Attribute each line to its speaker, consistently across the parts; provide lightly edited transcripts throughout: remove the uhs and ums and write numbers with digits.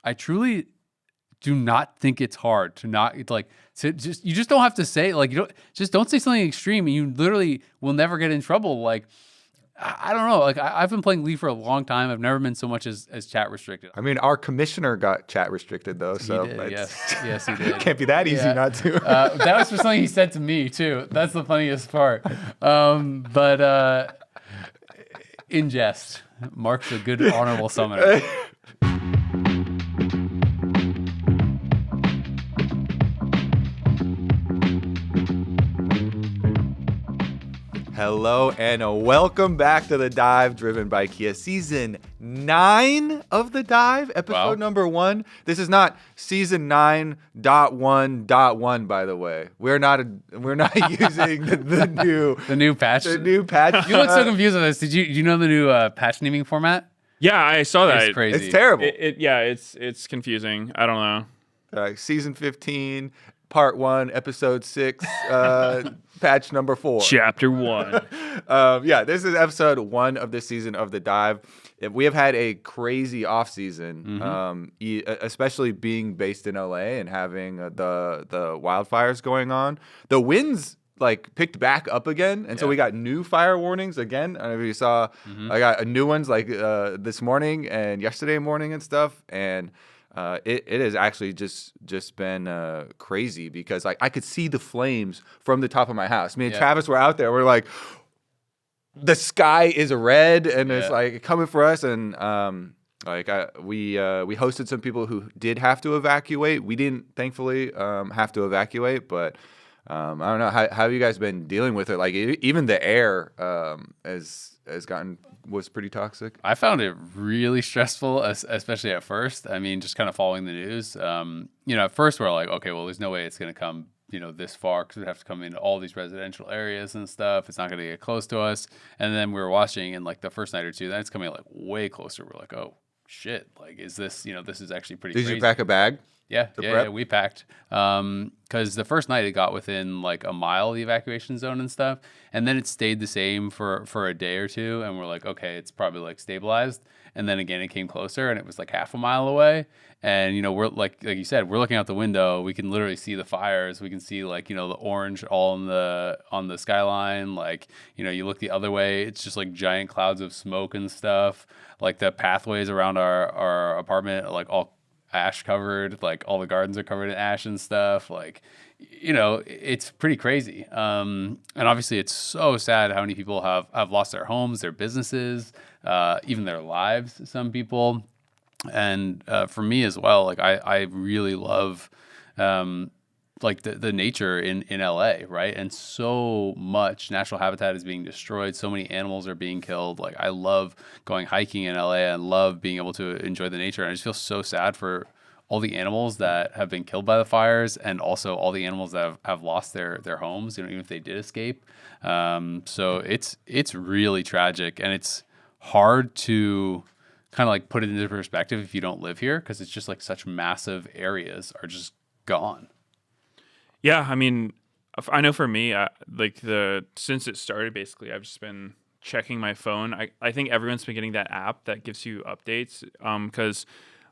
Speaker 1: I truly do not think it's hard to not you just don't have to say like don't say something extreme and you literally will never get in trouble. Like I don't know. Like I've been playing League for a long time. I've never been so much as chat restricted.
Speaker 2: I mean, our commissioner got chat restricted though, so
Speaker 1: he did, yes, he did.
Speaker 2: Can't be that easy not to.
Speaker 1: That was for something he said to me too. That's the funniest part. But in jest, Mark's a good honorable summoner.
Speaker 2: Hello and welcome back to The Dive, driven by Kia, season 9 of The Dive, episode number 1. This is not season 9.1.1, by the way. We're not using the new patch. The new patch.
Speaker 1: You look so confused with this. Do you know the new patch naming format?
Speaker 3: Yeah, I saw that.
Speaker 1: It's crazy.
Speaker 2: It's terrible.
Speaker 3: It's confusing. I don't know.
Speaker 2: Season 15, part 1, episode 6. Patch number 4.
Speaker 3: Chapter 1.
Speaker 2: This is episode 1 of this season of The Dive. We have had a crazy off season, especially being based in LA and having the wildfires going on. The winds picked back up again, and so we got new fire warnings again. I don't know if you saw. I got new ones this morning and yesterday morning and stuff, and it has actually just been crazy because I could see the flames from the top of my house. Me and Travis were out there. We're like, the sky is red and it's coming for us. And we hosted some people who did have to evacuate. We didn't, thankfully, have to evacuate, but I don't know. How have you guys been dealing with it? Like even the air was pretty toxic.
Speaker 1: I found it really stressful, especially at first. I mean, just kind of following the news. At first we're like, okay, well, there's no way it's going to come, this far because we have to come into all these residential areas and stuff. It's not going to get close to us. And then we were watching, and the first night or two, then it's coming way closer. We're like, oh shit, is this? This is actually pretty.
Speaker 2: Did
Speaker 1: crazy.
Speaker 2: you pack a bag?
Speaker 1: Yeah, we packed. Because the first night it got within a mile of the evacuation zone and stuff, and then it stayed the same for a day or two, and we're like, okay, it's probably stabilized. And then again, it came closer, and it was half a mile away. And we're like you said, we're looking out the window. We can literally see the fires. We can see the orange all on the skyline. You look the other way, it's just giant clouds of smoke and stuff. The pathways around our apartment all ash covered, all the gardens are covered in ash and stuff. It's pretty crazy. And obviously it's so sad how many people have lost their homes, their businesses, even their lives, some people. And for me as well, I really love the nature in LA, right? And so much natural habitat is being destroyed. So many animals are being killed. I love going hiking in LA. I love being able to enjoy the nature. And I just feel so sad for all the animals that have been killed by the fires, and also all the animals that have lost their homes, even if they did escape. So it's really tragic, and it's hard to kind of put it into perspective if you don't live here, because it's just such massive areas are just gone.
Speaker 3: Yeah, I mean, I know for me, since it started, basically, I've just been checking my phone. I think everyone's been getting that app that gives you updates, because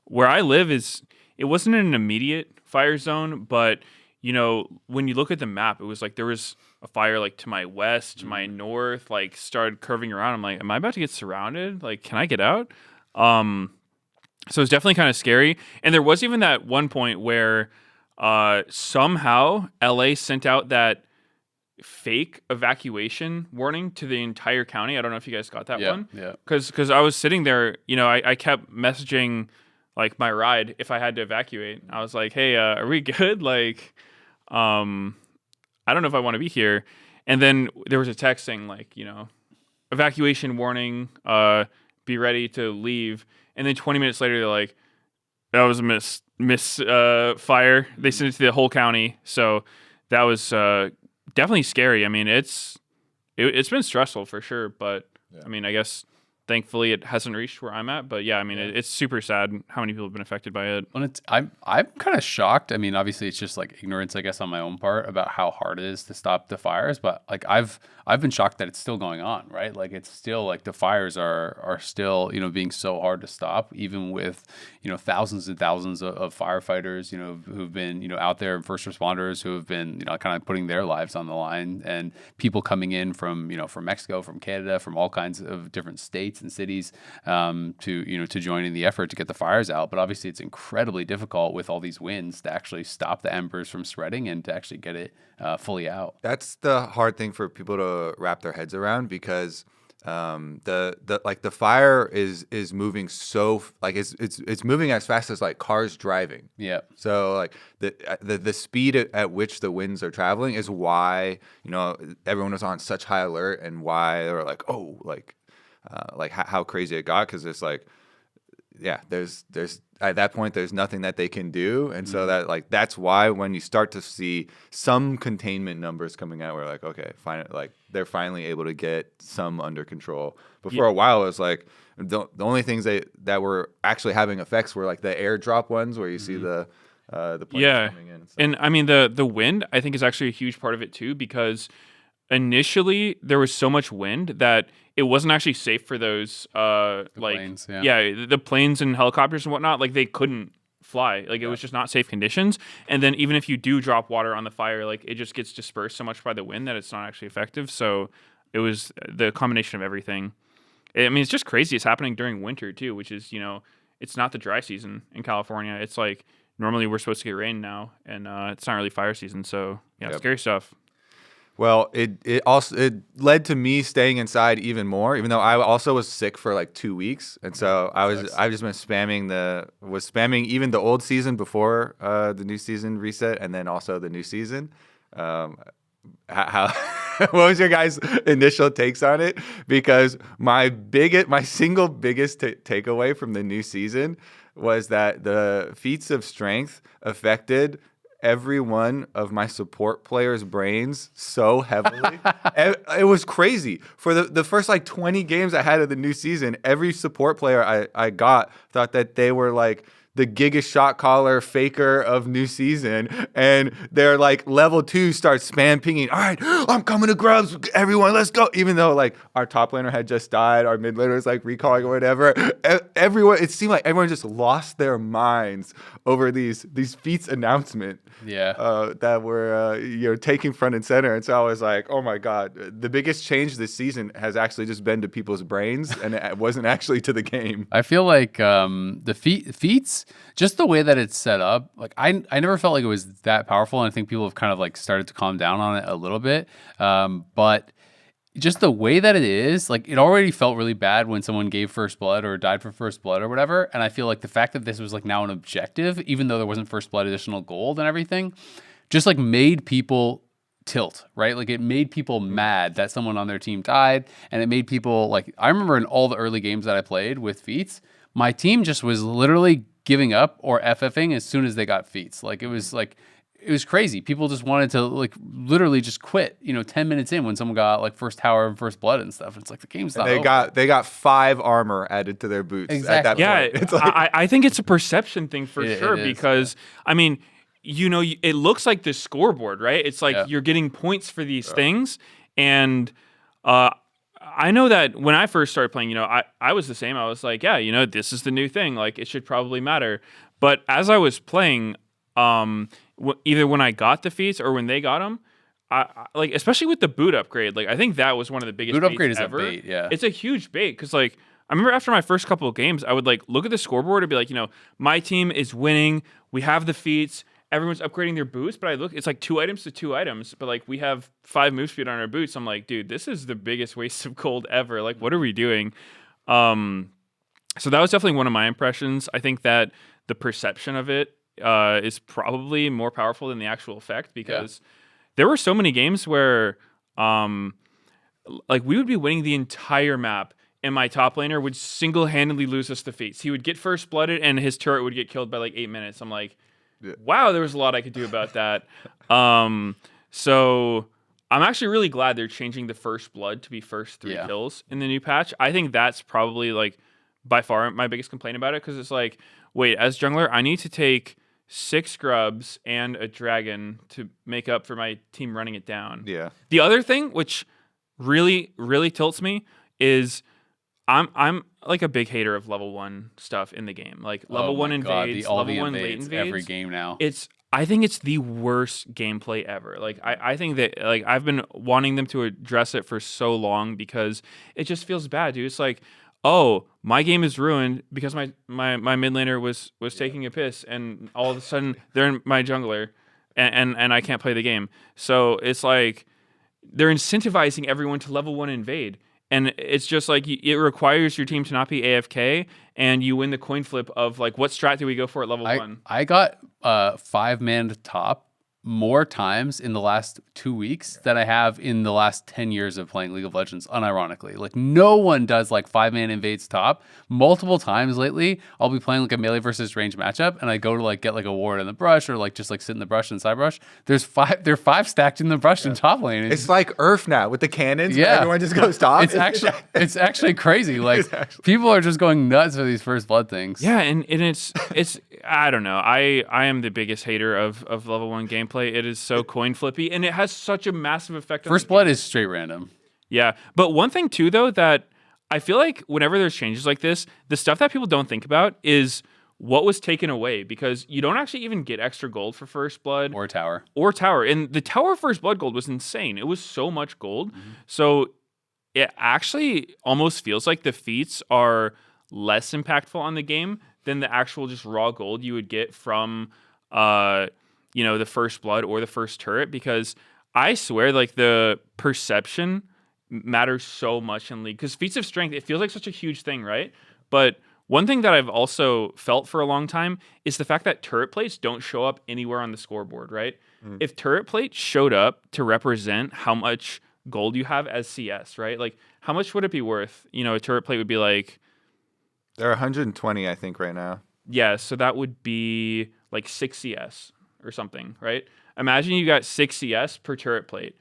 Speaker 3: where I live it wasn't in an immediate fire zone, but when you look at the map, it was there was a fire to my west, to my north, started curving around. I'm like, am I about to get surrounded? Can I get out? So it's definitely kind of scary. And there was even that one point where somehow LA sent out that fake evacuation warning to the entire county. I don't know if you guys got that one.
Speaker 1: Yeah.
Speaker 3: Because I was sitting there, I kept messaging my ride if I had to evacuate. I was like, hey, are we good? I don't know if I want to be here. And then there was a text saying evacuation warning, be ready to leave. And then 20 minutes later, they're like, that was a miss fire. They sent it to the whole county. So that was definitely scary. I mean, it's been stressful for sure, but I mean, I guess thankfully it hasn't reached where I'm at. But yeah, I mean, it's super sad how many people have been affected by it.
Speaker 1: When I'm kind of shocked. I mean, obviously it's just like ignorance, I guess, on my own part about how hard it is to stop the fires. But like I've been shocked that it's still going on, right? Like it's still like the fires are still being so hard to stop, even with thousands and thousands of firefighters who've been out there, and first responders who have been kind of putting their lives on the line, and people coming in from from Mexico, from Canada, from all kinds of different states and cities to join in the effort to get the fires out. But obviously it's incredibly difficult with all these winds to actually stop the embers from spreading and to actually get it fully out.
Speaker 2: That's the hard thing for people to wrap their heads around, because the fire is moving it's moving as fast as like cars driving.
Speaker 1: Yeah.
Speaker 2: So like the speed at which the winds are traveling is why everyone was on such high alert, and why they were like, oh, like how crazy it got, because it's like, yeah, there's at that point there's nothing that they can do, and so that's why when you start to see some containment numbers coming out, we're like, okay, fine, like they're finally able to get some under control. But for a while, it was like the only things that were actually having effects were like the airdrop ones, where you see the planes coming in.
Speaker 3: And I mean the wind, I think, is actually a huge part of it too, because initially there was so much wind that it wasn't actually safe for those
Speaker 1: planes,
Speaker 3: the planes and helicopters and whatnot. Like they couldn't fly. Like it was just not safe conditions. And then even if you do drop water on the fire, like it just gets dispersed so much by the wind that it's not actually effective. So it was the combination of everything. I mean, it's just crazy. It's happening during winter too, which is it's not the dry season in California. It's like normally we're supposed to get rain now, and it's not really fire season. So yeah, scary stuff.
Speaker 2: Well, it led to me staying inside even more, even though I also was sick for like 2 weeks, and so I've just been spamming even the old season before the new season reset, and then also the new season. How what was your guys' initial takes on it? Because my single biggest takeaway from the new season was that the feats of strength affected every one of my support players' brains so heavily. It was crazy. For the first like 20 games I had of the new season, every support player I got thought that they were like the Giga shot caller faker of new season, and they're like level 2 starts spam pinging. All right, I'm coming to grubs, everyone, let's go. Even though like our top laner had just died, our mid laner was like recalling or whatever. It seemed like everyone just lost their minds over these feats announcement.
Speaker 1: Yeah.
Speaker 2: That were taking front and center. And so I was like, oh my God, the biggest change this season has actually just been to people's brains, and it wasn't actually to the game.
Speaker 1: I feel like the feats, just the way that it's set up, like I never felt like it was that powerful, and I think people have kind of like started to calm down on it a little bit. But just the way that it is, like it already felt really bad when someone gave first blood or died for first blood or whatever. And I feel like the fact that this was like now an objective, even though there wasn't first blood additional gold and everything, just like made people tilt, right? Like it made people mad that someone on their team died, and it made people like, I remember in all the early games that I played with feats, my team just was literally giving up or FFing as soon as they got feats. Like it was crazy. People just wanted to like literally just quit, 10 minutes in when someone got like first tower and first blood and stuff. It's like the game's not over.
Speaker 2: They got 5 armor added to their boots.
Speaker 1: Exactly.
Speaker 2: At that point. It's like,
Speaker 3: I think it's a perception thing for sure, because I mean, it looks like the scoreboard, right? It's like you're getting points for these things, and I know that when I first started playing, I was the same. I was like, yeah, this is the new thing. Like, it should probably matter. But as I was playing, either when I got the feats or when they got them, I like, especially with the boot upgrade, like I think that was one of the biggest
Speaker 1: boot upgrade
Speaker 3: baits
Speaker 1: is
Speaker 3: ever.
Speaker 1: a bait, yeah.
Speaker 3: It's a huge bait, because like I remember after my first couple of games, I would like look at the scoreboard and be like, my team is winning. We have the feats. Everyone's upgrading their boots, but I look, it's like 2 items to 2 items, but like we have 5 move speed on our boots. I'm like, dude, this is the biggest waste of gold ever. Like, what are we doing? So that was definitely one of my impressions. I think that the perception of it is probably more powerful than the actual effect, because there were so many games where like we would be winning the entire map, and my top laner would single-handedly lose us the feats. He would get first blooded, and his turret would get killed by like 8 minutes. I'm like, wow, there was a lot I could do about that. So I'm actually really glad they're changing the first blood to be first 3 kills in the new patch. I think that's probably like by far my biggest complaint about it, because it's like, wait, as jungler, I need to take 6 grubs and a dragon to make up for my team running it down.
Speaker 2: Yeah.
Speaker 3: The other thing, which really, really tilts me, is I'm like a big hater of level 1 stuff in the game. Like level 1 invades, level 1 late invades.
Speaker 1: Every game now.
Speaker 3: I think it's the worst gameplay ever. Like I think that like I've been wanting them to address it for so long, because it just feels bad, dude. It's like, oh, my game is ruined because my mid laner was taking a piss, and all of a sudden they're in my jungler, and I can't play the game. So it's like they're incentivizing everyone to level 1 invade. And it's just like it requires your team to not be AFK, and you win the coin flip of like, what strat do we go for at level 1?
Speaker 1: I got 5-man top more times in the last 2 weeks than I have in the last 10 years of playing League of Legends, unironically. Like, no one does like 5-man invades top. Multiple times lately, I'll be playing like a melee versus range matchup, and I go to like get like a ward in the brush, or like just like sit in the brush and side brush. They're 5 stacked in the brush in top lane.
Speaker 2: It's like Earth now with the cannons.
Speaker 1: Yeah.
Speaker 2: Everyone just goes top.
Speaker 1: It's actually crazy. Like, people are just going nuts for these first blood things.
Speaker 3: Yeah, and it's I don't know. I am the biggest hater of level 1 gameplay. It is so coin flippy, and it has such a massive effect on
Speaker 1: First blood is straight random.
Speaker 3: Yeah, but one thing too, though, that I feel like whenever there's changes like this, the stuff that people don't think about is what was taken away, because you don't actually even get extra gold for first blood
Speaker 1: Or tower.
Speaker 3: And the tower first blood gold was insane. It was so much gold. So it actually almost feels like the feats are less impactful on the game than the actual just raw gold you would get from the first blood or the first turret, because I swear like the perception matters so much in League, because feats of strength, it feels like such a huge thing, right? But one thing that I've also felt for a long time is the fact that turret plates don't show up anywhere on the scoreboard, right? If turret plates showed up to represent how much gold you have as CS, right? Like, how much would it be worth? A turret plate would be like...
Speaker 2: They're 120, I think, right now.
Speaker 3: Yeah, so that would be like 6 CS or something, right? Imagine you got 6 CS per turret plate.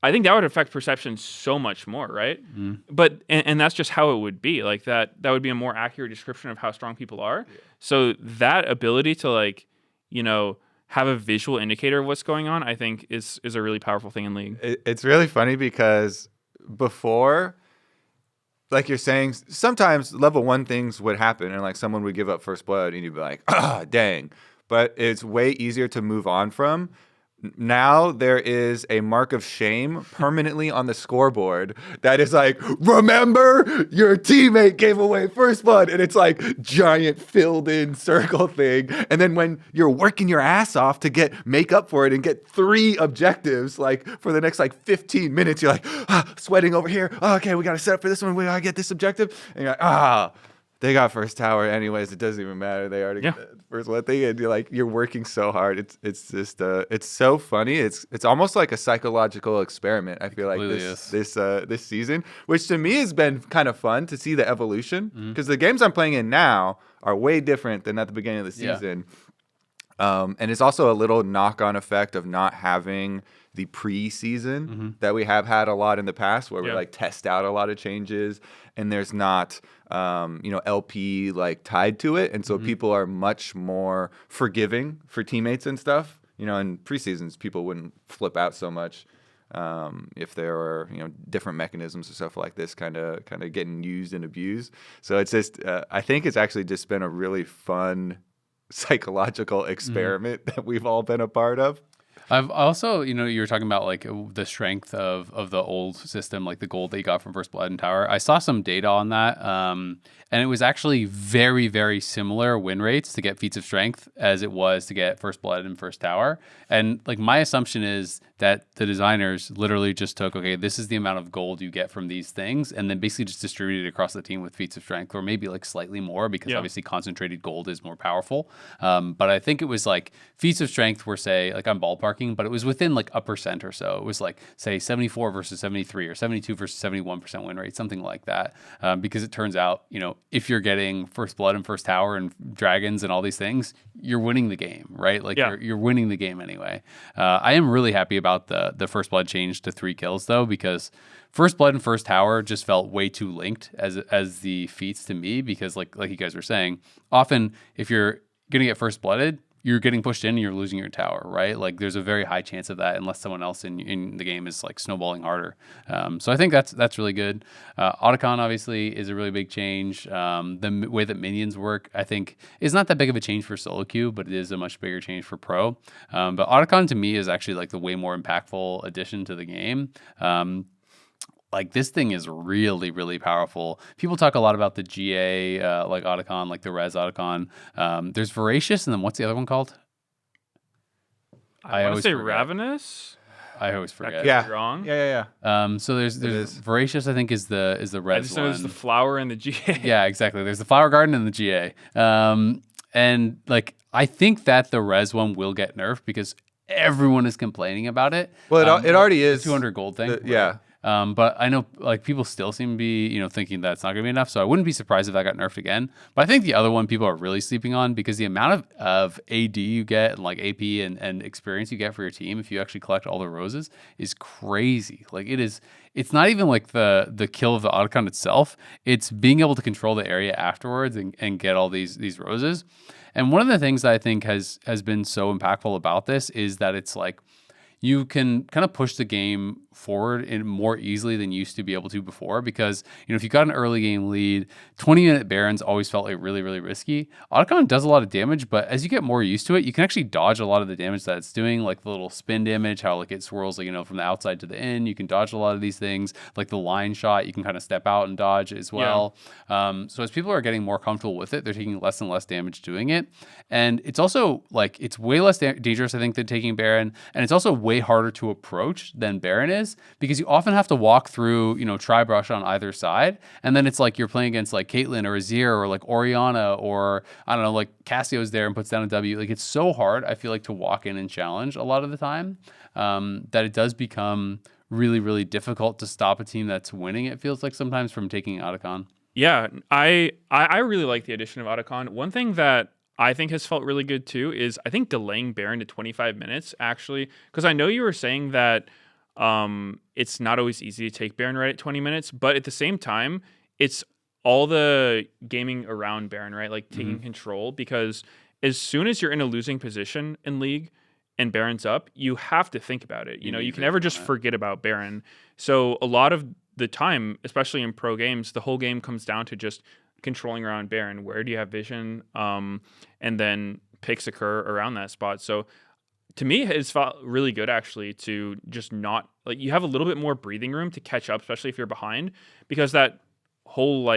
Speaker 3: I think that would affect perception so much more, right? But and that's just how it would be. Like that would be a more accurate description of how strong people are. Yeah. So that ability to like, have a visual indicator of what's going on, I think is a really powerful thing in League.
Speaker 2: It's really funny because before, like you're saying, sometimes level 1 things would happen, and like someone would give up first blood, and you'd be like, dang. But it's way easier to move on from. Now there is a mark of shame permanently on the scoreboard that is like, remember your teammate gave away first blood, and it's like giant filled in circle thing. And then when you're working your ass off to make up for it and get 3 objectives, like for the next like 15 minutes, you're like sweating over here. Oh, okay, we got to set up for this one. We got to get this objective. And you're like, they got first tower anyways. It doesn't even matter. They already got the first one thing, and you're working so hard. It's just it's so funny. It's almost like a psychological experiment. I feel like this season, which to me has been kind of fun to see the evolution, because the games I'm playing in now are way different than at the beginning of the season. And it's also a little knock-on effect of not having the pre-season that we have had a lot in the past, where we like test out a lot of changes, and there's not LP like tied to it, and so people are much more forgiving for teammates and stuff. In pre-seasons, people wouldn't flip out so much if there were different mechanisms or stuff like this kind of getting used and abused. So it's just I think it's actually just been a really fun psychological experiment that we've all been a part of.
Speaker 1: I've also, you were talking about like the strength of the old system, like the gold that you got from First Blood and Tower. I saw some data on that, and it was actually very, very similar win rates to get feats of strength as it was to get First Blood and First Tower. And like my assumption is that the designers literally just took, okay, this is the amount of gold you get from these things, and then basically just distributed it across the team with feats of strength, or maybe like slightly more, because obviously concentrated gold is more powerful. But I think it was like feats of strength were, say, like I'm ballparking, working, but it was within like a percent or so. It was like, say, 74 versus 73 or 72 versus 71% win rate, something like that. Because it turns out, if you're getting first blood and first tower and dragons and all these things, you're winning the game, right? Like you're winning the game anyway. I am really happy about the first blood change to 3 kills though, because first blood and first tower just felt way too linked as the feats to me, because like you guys were saying, often if you're gonna get first blooded, you're getting pushed in and you're losing your tower, right? Like there's a very high chance of that unless someone else in the game is like snowballing harder. So I think that's really good. Atakhan obviously is a really big change. The way that minions work, I think, is not that big of a change for solo queue, but it is a much bigger change for pro. But Atakhan to me is actually like the way more impactful addition to the game. Like this thing is really, really powerful. People talk a lot about the GA, like Atakhan, like the Res Atakhan. There's Voracious, and then what's the other one called?
Speaker 3: I always say forget. Ravenous.
Speaker 1: I always forget.
Speaker 2: Yeah,
Speaker 3: wrong.
Speaker 2: Yeah.
Speaker 1: So there's Voracious. I think is the Res one.
Speaker 3: There's the flower and the GA.
Speaker 1: Yeah, exactly. There's the Flower Garden and the GA. And like I think that the Res one will get nerfed because everyone is complaining about it.
Speaker 2: Well, it already is
Speaker 1: 200 gold thing.
Speaker 2: Yeah.
Speaker 1: But I know like people still seem to be, thinking that it's not going to be enough. So I wouldn't be surprised if that got nerfed again. But I think the other one people are really sleeping on because the amount of AD you get and like AP and experience you get for your team if you actually collect all the roses is crazy. Like it's not even like the kill of the Atakhan itself. It's being able to control the area afterwards and get all these roses. And one of the things that I think has been so impactful about this is that it's like you can kind of push the game forward in more easily than you used to be able to before, because if you got an early game lead, 20-minute Barons always felt like really, really risky. Atakhan does a lot of damage, but as you get more used to it, you can actually dodge a lot of the damage that it's doing, like the little spin damage, how like it swirls from the outside to the in. You can dodge a lot of these things, like the line shot. You can kind of step out and dodge as well. Yeah. So as people are getting more comfortable with it, they're taking less and less damage doing it, and it's also like it's way less dangerous, I think, than taking Baron, and it's also way harder to approach than Baron is, because you often have to walk through, tri-brush on either side, and then it's like you're playing against like Caitlyn or Azir or like Orianna or I don't know, like Cassio's there and puts down a W. Like it's so hard, I feel like, to walk in and challenge a lot of the time, that it does become really, really difficult to stop a team that's winning, it feels like sometimes, from taking Atakhan.
Speaker 3: Yeah, I really like the addition of Atakhan. One thing that I think has felt really good too is I think delaying Baron to 25 minutes actually, because I know you were saying that it's not always easy to take Baron right at 20 minutes, but at the same time, it's all the gaming around Baron, right? Like taking control, because as soon as you're in a losing position in League and Baron's up, you have to think about it. You can never just forget about Baron. So a lot of the time, especially in pro games, the whole game comes down to just controlling around Baron. Where do you have vision? And then picks occur around that spot. So to me, it's felt really good actually to just not, like, you have a little bit more breathing room to catch up, especially if you're behind, because that whole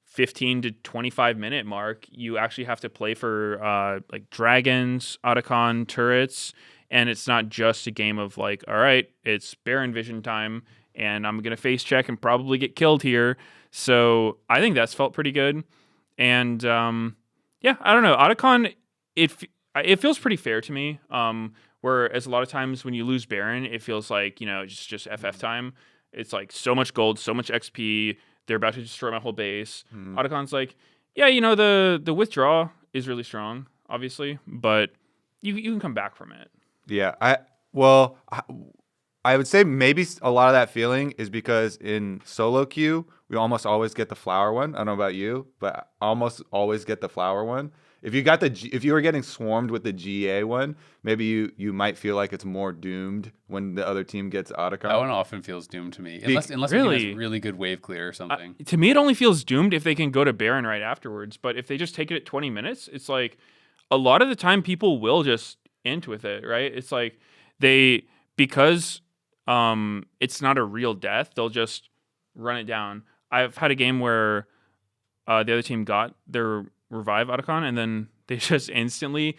Speaker 3: 15 to 25 minute mark, you actually have to play for like dragons, Atakhan, turrets, and it's not just a game of like, all right, it's Baron vision time and I'm gonna face check and probably get killed here. So I think that's felt pretty good. And yeah, I don't know, Atakhan, it feels pretty fair to me. Whereas a lot of times when you lose Baron, it feels like, it's just FF time. It's like so much gold, so much XP. They're about to destroy my whole base. Atakhan's like, yeah, the withdraw is really strong, obviously, but you can come back from it.
Speaker 2: Yeah, I would say maybe a lot of that feeling is because in solo queue, we almost always get the flower one. I don't know about you, but I almost always get the flower one. If you were getting swarmed with the GA one, maybe you might feel like it's more doomed when the other team gets Atakhan.
Speaker 1: That one often feels doomed to me, unless
Speaker 3: really?
Speaker 1: it has really good wave clear or something.
Speaker 3: To me, it only feels doomed if they can go to Baron right afterwards. But if they just take it at 20 minutes, it's like a lot of the time people will just end with it, right? It's like because it's not a real death, they'll just run it down. I've had a game where the other team got their revive Atakhan, and then they just instantly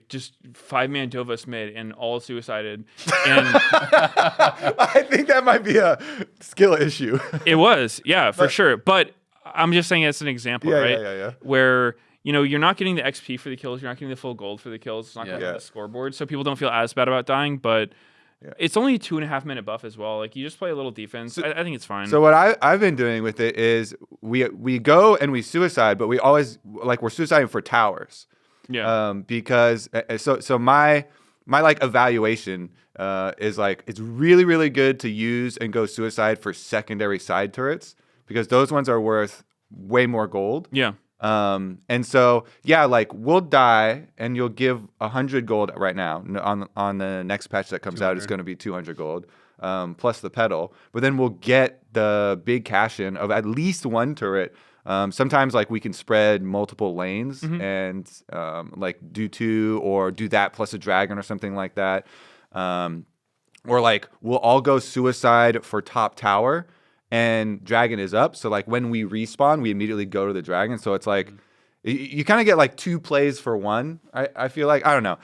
Speaker 3: just 5-man Dovas mid and all suicided. And
Speaker 2: I think that might be a skill issue.
Speaker 3: It was, yeah, for sure. But I'm just saying it's an example, right?
Speaker 2: Yeah.
Speaker 3: Where you're not getting the XP for the kills. You're not getting the full gold for the kills. It's not going on the scoreboard, so people don't feel as bad about dying. But it's only a 2.5 minute buff as well. Like you just play a little defense. I think it's fine.
Speaker 2: So what I've been doing with it is we go and we suicide, but we always like we're suiciding for towers.
Speaker 3: Yeah.
Speaker 2: Because so my like evaluation is like it's really really good to use and go suicide for secondary side turrets because those ones are worth way more gold.
Speaker 3: Yeah.
Speaker 2: And so like we'll die and you'll give 100 gold right now on the next patch that comes out. It's going to be 200 gold plus the pedal, but then we'll get the big cash in of at least one turret. Sometimes like we can spread multiple lanes and like do 2 or do that plus a dragon or something like that. Or like we'll all go suicide for top tower and dragon is up. So like when we respawn, we immediately go to the dragon. So it's like you kind of get like 2 plays for one. I feel like I don't know.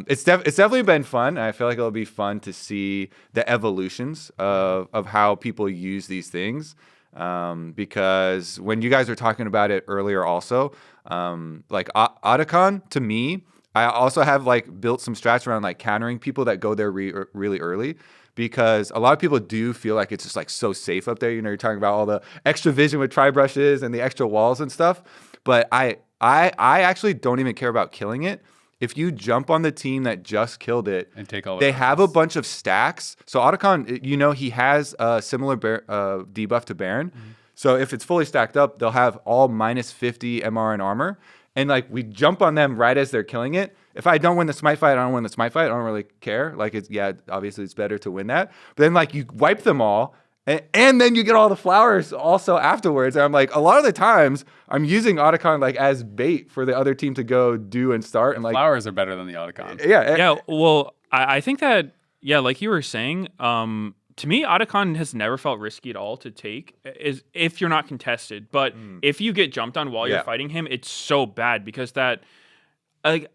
Speaker 2: It's definitely been fun. I feel like it'll be fun to see the evolutions of how people use these things. Because when you guys were talking about it earlier, also like Atakhan to me, I also have like built some strats around like countering people that go there really early. Because a lot of people do feel like it's just like so safe up there. You're talking about all the extra vision with tri-brushes and the extra walls and stuff. But I actually don't even care about killing it. If you jump on the team that just killed it,
Speaker 1: and take all
Speaker 2: they have a bunch of stacks. So Atakhan, he has a similar debuff to Baron. So if it's fully stacked up, they'll have all minus 50 MR and armor. And like we jump on them right as they're killing it. If I don't win the smite fight, I don't win the smite fight. I don't really care. Like obviously it's better to win that. But then like you wipe them all, and then you get all the flowers also afterwards. And I'm like, a lot of the times I'm using Atakhan like as bait for the other team to go do and start. And like
Speaker 1: flowers are better than the Atakhan.
Speaker 3: Yeah. Well, I think that like you were saying, to me, Atakhan has never felt risky at all to take is if you're not contested. But if you get jumped on while you're fighting him, it's so bad because that like.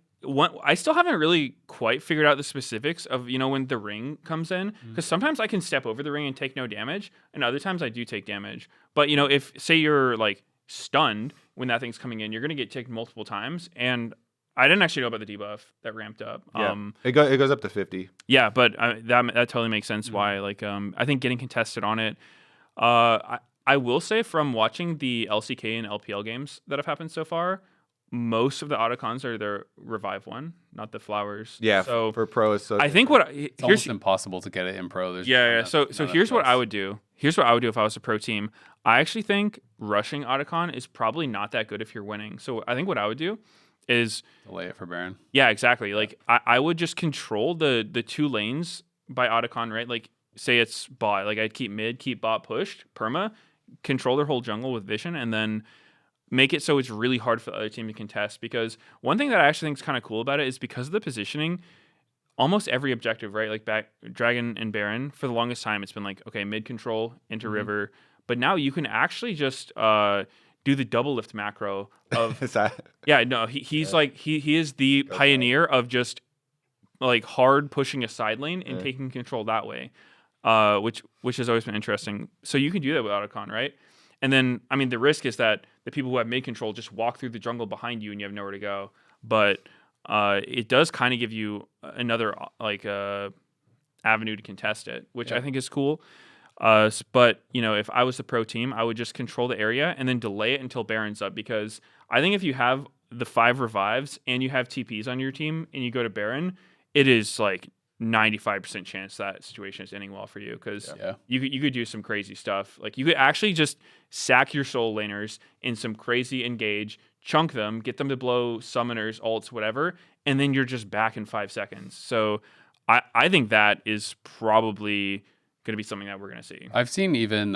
Speaker 3: I still haven't really quite figured out the specifics of, when the ring comes in. Because sometimes I can step over the ring and take no damage. And other times I do take damage. But, if, say you're, like, stunned when that thing's coming in, you're going to get ticked multiple times. And I didn't actually know about the debuff that ramped up.
Speaker 2: Yeah. It goes up to 50.
Speaker 3: Yeah, but that totally makes sense why. Like, I think getting contested on it. I will say from watching the LCK and LPL games that have happened so far, most of the Atakhans are their revive one, not the flowers.
Speaker 2: Yeah,
Speaker 3: so
Speaker 2: for pro, so
Speaker 3: I think
Speaker 1: it's almost impossible to get it in pro.
Speaker 3: There's So here's what I would do. Here's what I would do if I was a pro team. I actually think rushing Atakhan is probably not that good if you're winning. So I think what I would do is
Speaker 1: delay it for Baron.
Speaker 3: Yeah, exactly. Like I would just control the 2 lanes by Atakhan, right? Like say it's bot. Like I'd keep mid, keep bot pushed, perma, control their whole jungle with vision, and then make it so it's really hard for the other team to contest. Because one thing that I actually think is kind of cool about it is because of the positioning, almost every objective, right? Like back Dragon and Baron, for the longest time, it's been like, okay, mid control into river. But now you can actually just do the double lift macro of he's like he is the pioneer of just like hard pushing a side lane and taking control that way. Which has always been interesting. So you can do that with Atakhan, right? And then, I mean, the risk is that the people who have mid control just walk through the jungle behind you and you have nowhere to go. But it does kind of give you another avenue to contest it, which I think is cool. But, if I was the pro team, I would just control the area and then delay it until Baron's up. Because I think if you have the 5 revives and you have TPs on your team and you go to Baron, it is like 95% chance that situation is ending well for you because you could do some crazy stuff. Like you could actually just sack your soul laners in some crazy engage, chunk them, get them to blow summoners, ults, whatever, and then you're just back in 5 seconds. So I think that is probably going to be something that we're going to see.
Speaker 1: I've seen even,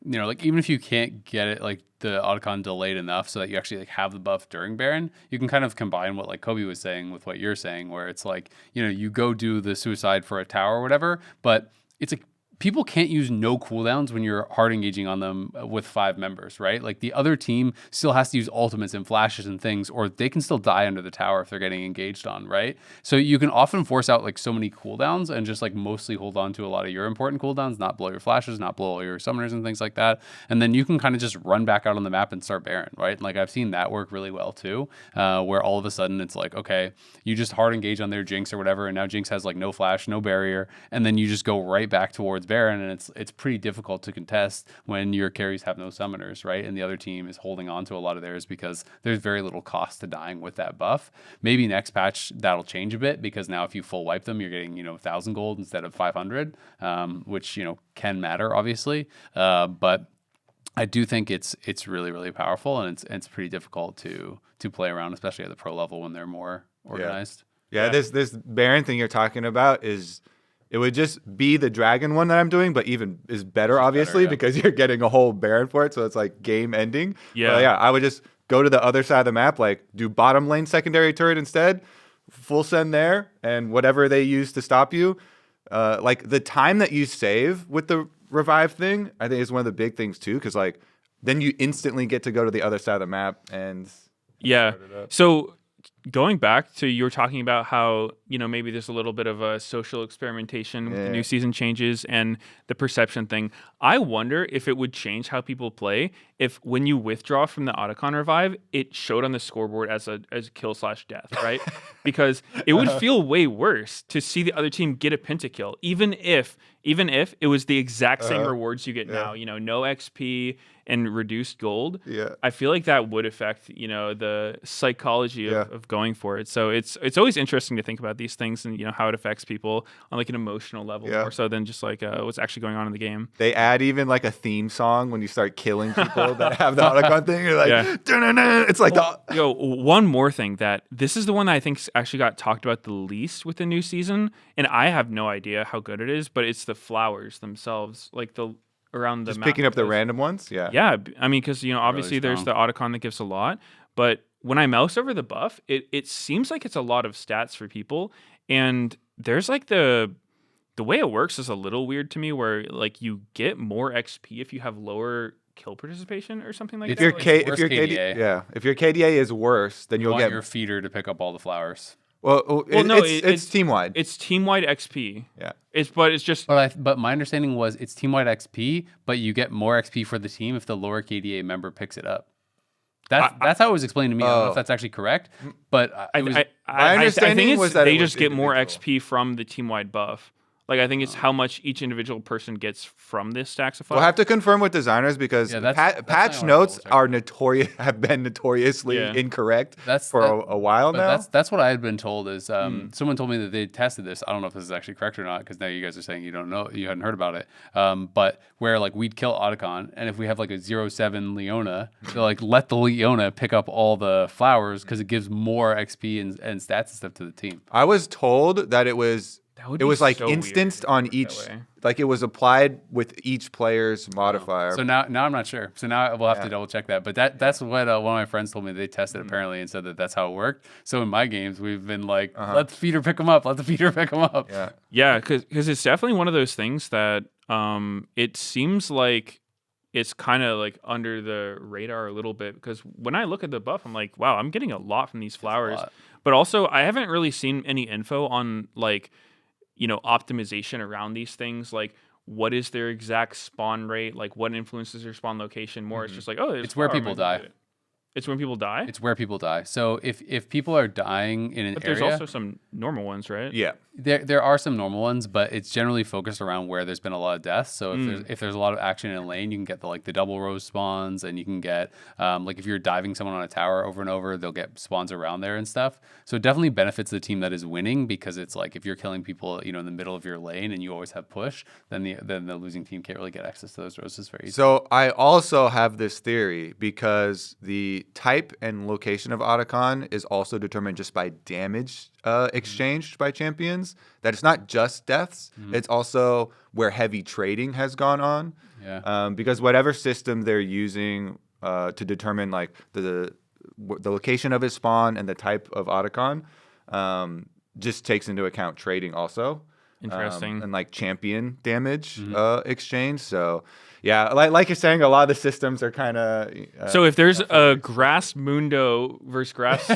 Speaker 1: like even if you can't get it, like the Atakhan delayed enough so that you actually like have the buff during Baron, you can kind of combine what like Kobe was saying with what you're saying, where it's like, you go do the suicide for a tower or whatever, but it's like people can't use no cooldowns when you're hard engaging on them with 5 members, right? Like the other team still has to use ultimates and flashes and things, or they can still die under the tower if they're getting engaged on, right? So you can often force out like so many cooldowns and just like mostly hold on to a lot of your important cooldowns, not blow your flashes, not blow all your summoners and things like that. And then you can kind of just run back out on the map and start Baron, right? Like I've seen that work really well too, where all of a sudden it's like, okay, you just hard engage on their Jinx or whatever, and now Jinx has like no flash, no barrier, and then you just go right back towards Baron, and it's pretty difficult to contest when your carries have no summoners, right? And the other team is holding on to a lot of theirs because there's very little cost to dying with that buff. Maybe next patch that'll change a bit, because now if you full wipe them, you're getting 1,000 gold instead of 500, which can matter obviously, but I do think it's really, really powerful, and it's pretty difficult to play around, especially at the pro level when they're more organized.
Speaker 2: Yeah, this Baron thing you're talking about it would just be the dragon one that I'm doing, but even is better, obviously, because you're getting a whole Baron for it, so it's like game ending.
Speaker 3: Yeah.
Speaker 2: I would just go to the other side of the map, like do bottom lane secondary turret instead, full send there, and whatever they use to stop you. Like the time that you save with the revive thing, I think is one of the big things too, because like then you instantly get to go to the other side of the map and start it up.
Speaker 3: So going back to, you were talking about how maybe there's a little bit of a social experimentation with the new season changes and the perception thing. I wonder if it would change how people play if when you withdraw from the Atakhan revive, it showed on the scoreboard as a kill/death, right? Because it would feel way worse to see the other team get a pentakill, even if it was the exact same rewards you get now. No XP and reduced gold.
Speaker 2: Yeah.
Speaker 3: I feel like that would affect the psychology of going for it. So it's always interesting to think about these things and how it affects people on like an emotional level, more so than just like what's actually going on in the game.
Speaker 2: They add even like a theme song when you start killing people that have the Atakhan thing. You're like, "Dun-dun-dun." It's like
Speaker 3: one more thing, that this is the one that I think actually got talked about the least with the new season, and I have no idea how good it is, but it's the flowers themselves, like the around the
Speaker 2: just
Speaker 3: map,
Speaker 2: picking up the random ones.
Speaker 3: Yeah, I mean, because obviously there's the Atakhan that gives a lot, but when I mouse over the buff, it seems like it's a lot of stats for people, and there's like the way it works is a little weird to me, where like you get more XP if you have lower kill participation or something like that.
Speaker 2: If your KDA is worse, then you'll get
Speaker 1: your feeder to pick up all the flowers.
Speaker 2: It's team wide.
Speaker 3: It's team wide XP.
Speaker 2: Yeah.
Speaker 3: It's just.
Speaker 1: But my understanding was it's team wide XP, but you get more XP for the team if the lower KDA member picks it up. That's how it was explained to me. I don't know if that's actually correct, but
Speaker 2: my understanding was that
Speaker 3: they just get more XP from the team wide buff. Like, I think it's how much each individual person gets from this stacks of fire.
Speaker 2: We'll have to confirm with designers, because patch notes have been notoriously incorrect for a while now.
Speaker 1: That's what I had been told. Is someone told me that they tested this. I don't know if this is actually correct or not, because now you guys are saying you don't know, you hadn't heard about it. But where like we'd kill Atakhan, and if we have like a 0-7 Leona, they'll like let the Leona pick up all the flowers because it gives more XP and stats and stuff to the team.
Speaker 2: I was told that it was like
Speaker 3: so
Speaker 2: instanced
Speaker 3: weird
Speaker 2: on each, like it was applied with each player's modifier.
Speaker 1: So now I'm not sure. So now we'll have to double check that. But that's what one of my friends told me. They tested apparently and said that that's how it worked. So in my games, we've been like, let the feeder pick them up. Let the feeder pick them up.
Speaker 3: Yeah, because it's definitely one of those things that it seems like it's kind of like under the radar a little bit, because when I look at the buff, I'm like, wow, I'm getting a lot from these flowers. But also, I haven't really seen any info on like, optimization around these things, like what is their exact spawn rate, like what influences their spawn location more. It's just like,
Speaker 1: it's where people die.
Speaker 3: It's when people die?
Speaker 1: It's where people die. So if people are dying in an area...
Speaker 3: But there's also some normal ones, right?
Speaker 2: Yeah.
Speaker 1: There are some normal ones, but it's generally focused around where there's been a lot of deaths. So if there's a lot of action in a lane, you can get the double row spawns, and you can get like if you're diving someone on a tower over and over, they'll get spawns around there and stuff. So it definitely benefits the team that is winning, because it's like if you're killing people, in the middle of your lane and you always have push, then the losing team can't really get access to those roses very easily.
Speaker 2: So I also have this theory, because the type and location of Atakhan is also determined just by damage exchanged by champions, that it's not just deaths, it's also where heavy trading has gone on. Because whatever system they're using to determine like the location of his spawn and the type of Atakhan just takes into account trading also.
Speaker 3: Interesting.
Speaker 2: and like champion damage exchange. So yeah, like you're saying, a lot of the systems are kind of.
Speaker 3: So if there's a Grass Mundo versus Grass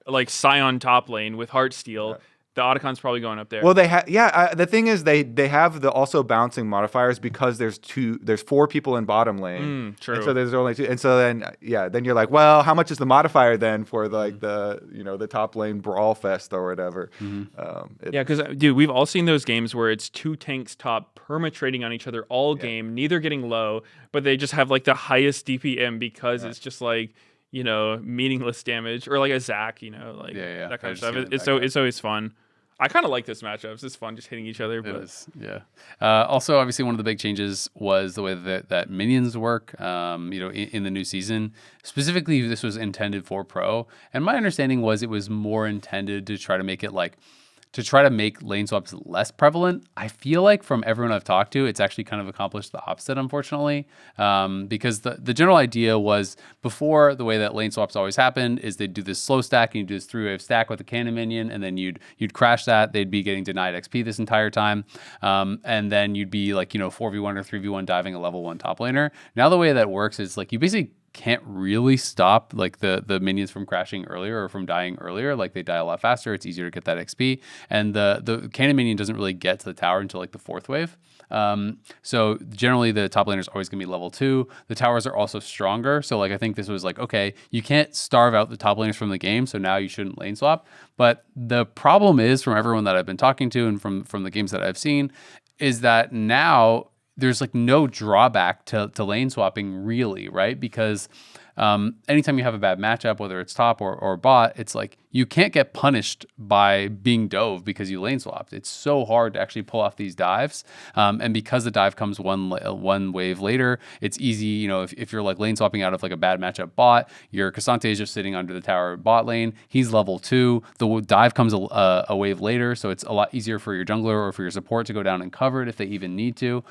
Speaker 3: like Scion top lane with Heartsteel, the Atakhan's probably going up there.
Speaker 2: Well, they have the thing is they have the also bouncing modifiers because there's 4 people in bottom lane.
Speaker 3: True.
Speaker 2: And so there's only 2, and so then you're like, well, how much is the modifier then for like the top lane brawl fest or whatever?
Speaker 3: Because dude, we've all seen those games where it's 2 tanks top perma-trading on each other all game, neither getting low, but they just have like the highest DPM because it's just like, meaningless damage, or like a Zac, like that kind of stuff. It's always fun. I kind of like this matchup. It's fun just hitting each other. But.
Speaker 1: It is, yeah. Also, obviously, one of the big changes was the way that minions work. In the new season, specifically, this was intended for pro, and my understanding was it was more intended to try to make it to try to make lane swaps less prevalent. I feel like from everyone I've talked to, it's actually kind of accomplished the opposite, unfortunately, because the general idea was before, the way that lane swaps always happened is they'd do this slow stack and you'd do this 3-wave stack with a cannon minion, and then you'd crash that. They'd be getting denied XP this entire time, and then you'd be like 4v1 or 3v1 diving a level 1 top laner. Now the way that works is like you basically can't really stop like the minions from crashing earlier or from dying earlier. Like they die a lot faster. It's easier to get that XP, and the cannon minion doesn't really get to the tower until like the 4th wave. So generally the top laner is always gonna be level 2. The towers are also stronger. So like I think this was like, okay, you can't starve out the top laners from the game, so now you shouldn't lane swap. But the problem is, from everyone that I've been talking to and from the games that I've seen, is that now there's like no drawback to lane swapping really, right? Because anytime you have a bad matchup, whether it's top or bot, it's like you can't get punished by being dove because you lane swapped. It's so hard to actually pull off these dives. And because the dive comes one wave later, it's easy, if you're like lane swapping out of like a bad matchup bot, your Cassante is just sitting under the tower bot lane. He's level 2. The dive comes a wave later, so it's a lot easier for your jungler or for your support to go down and cover it if they even need to.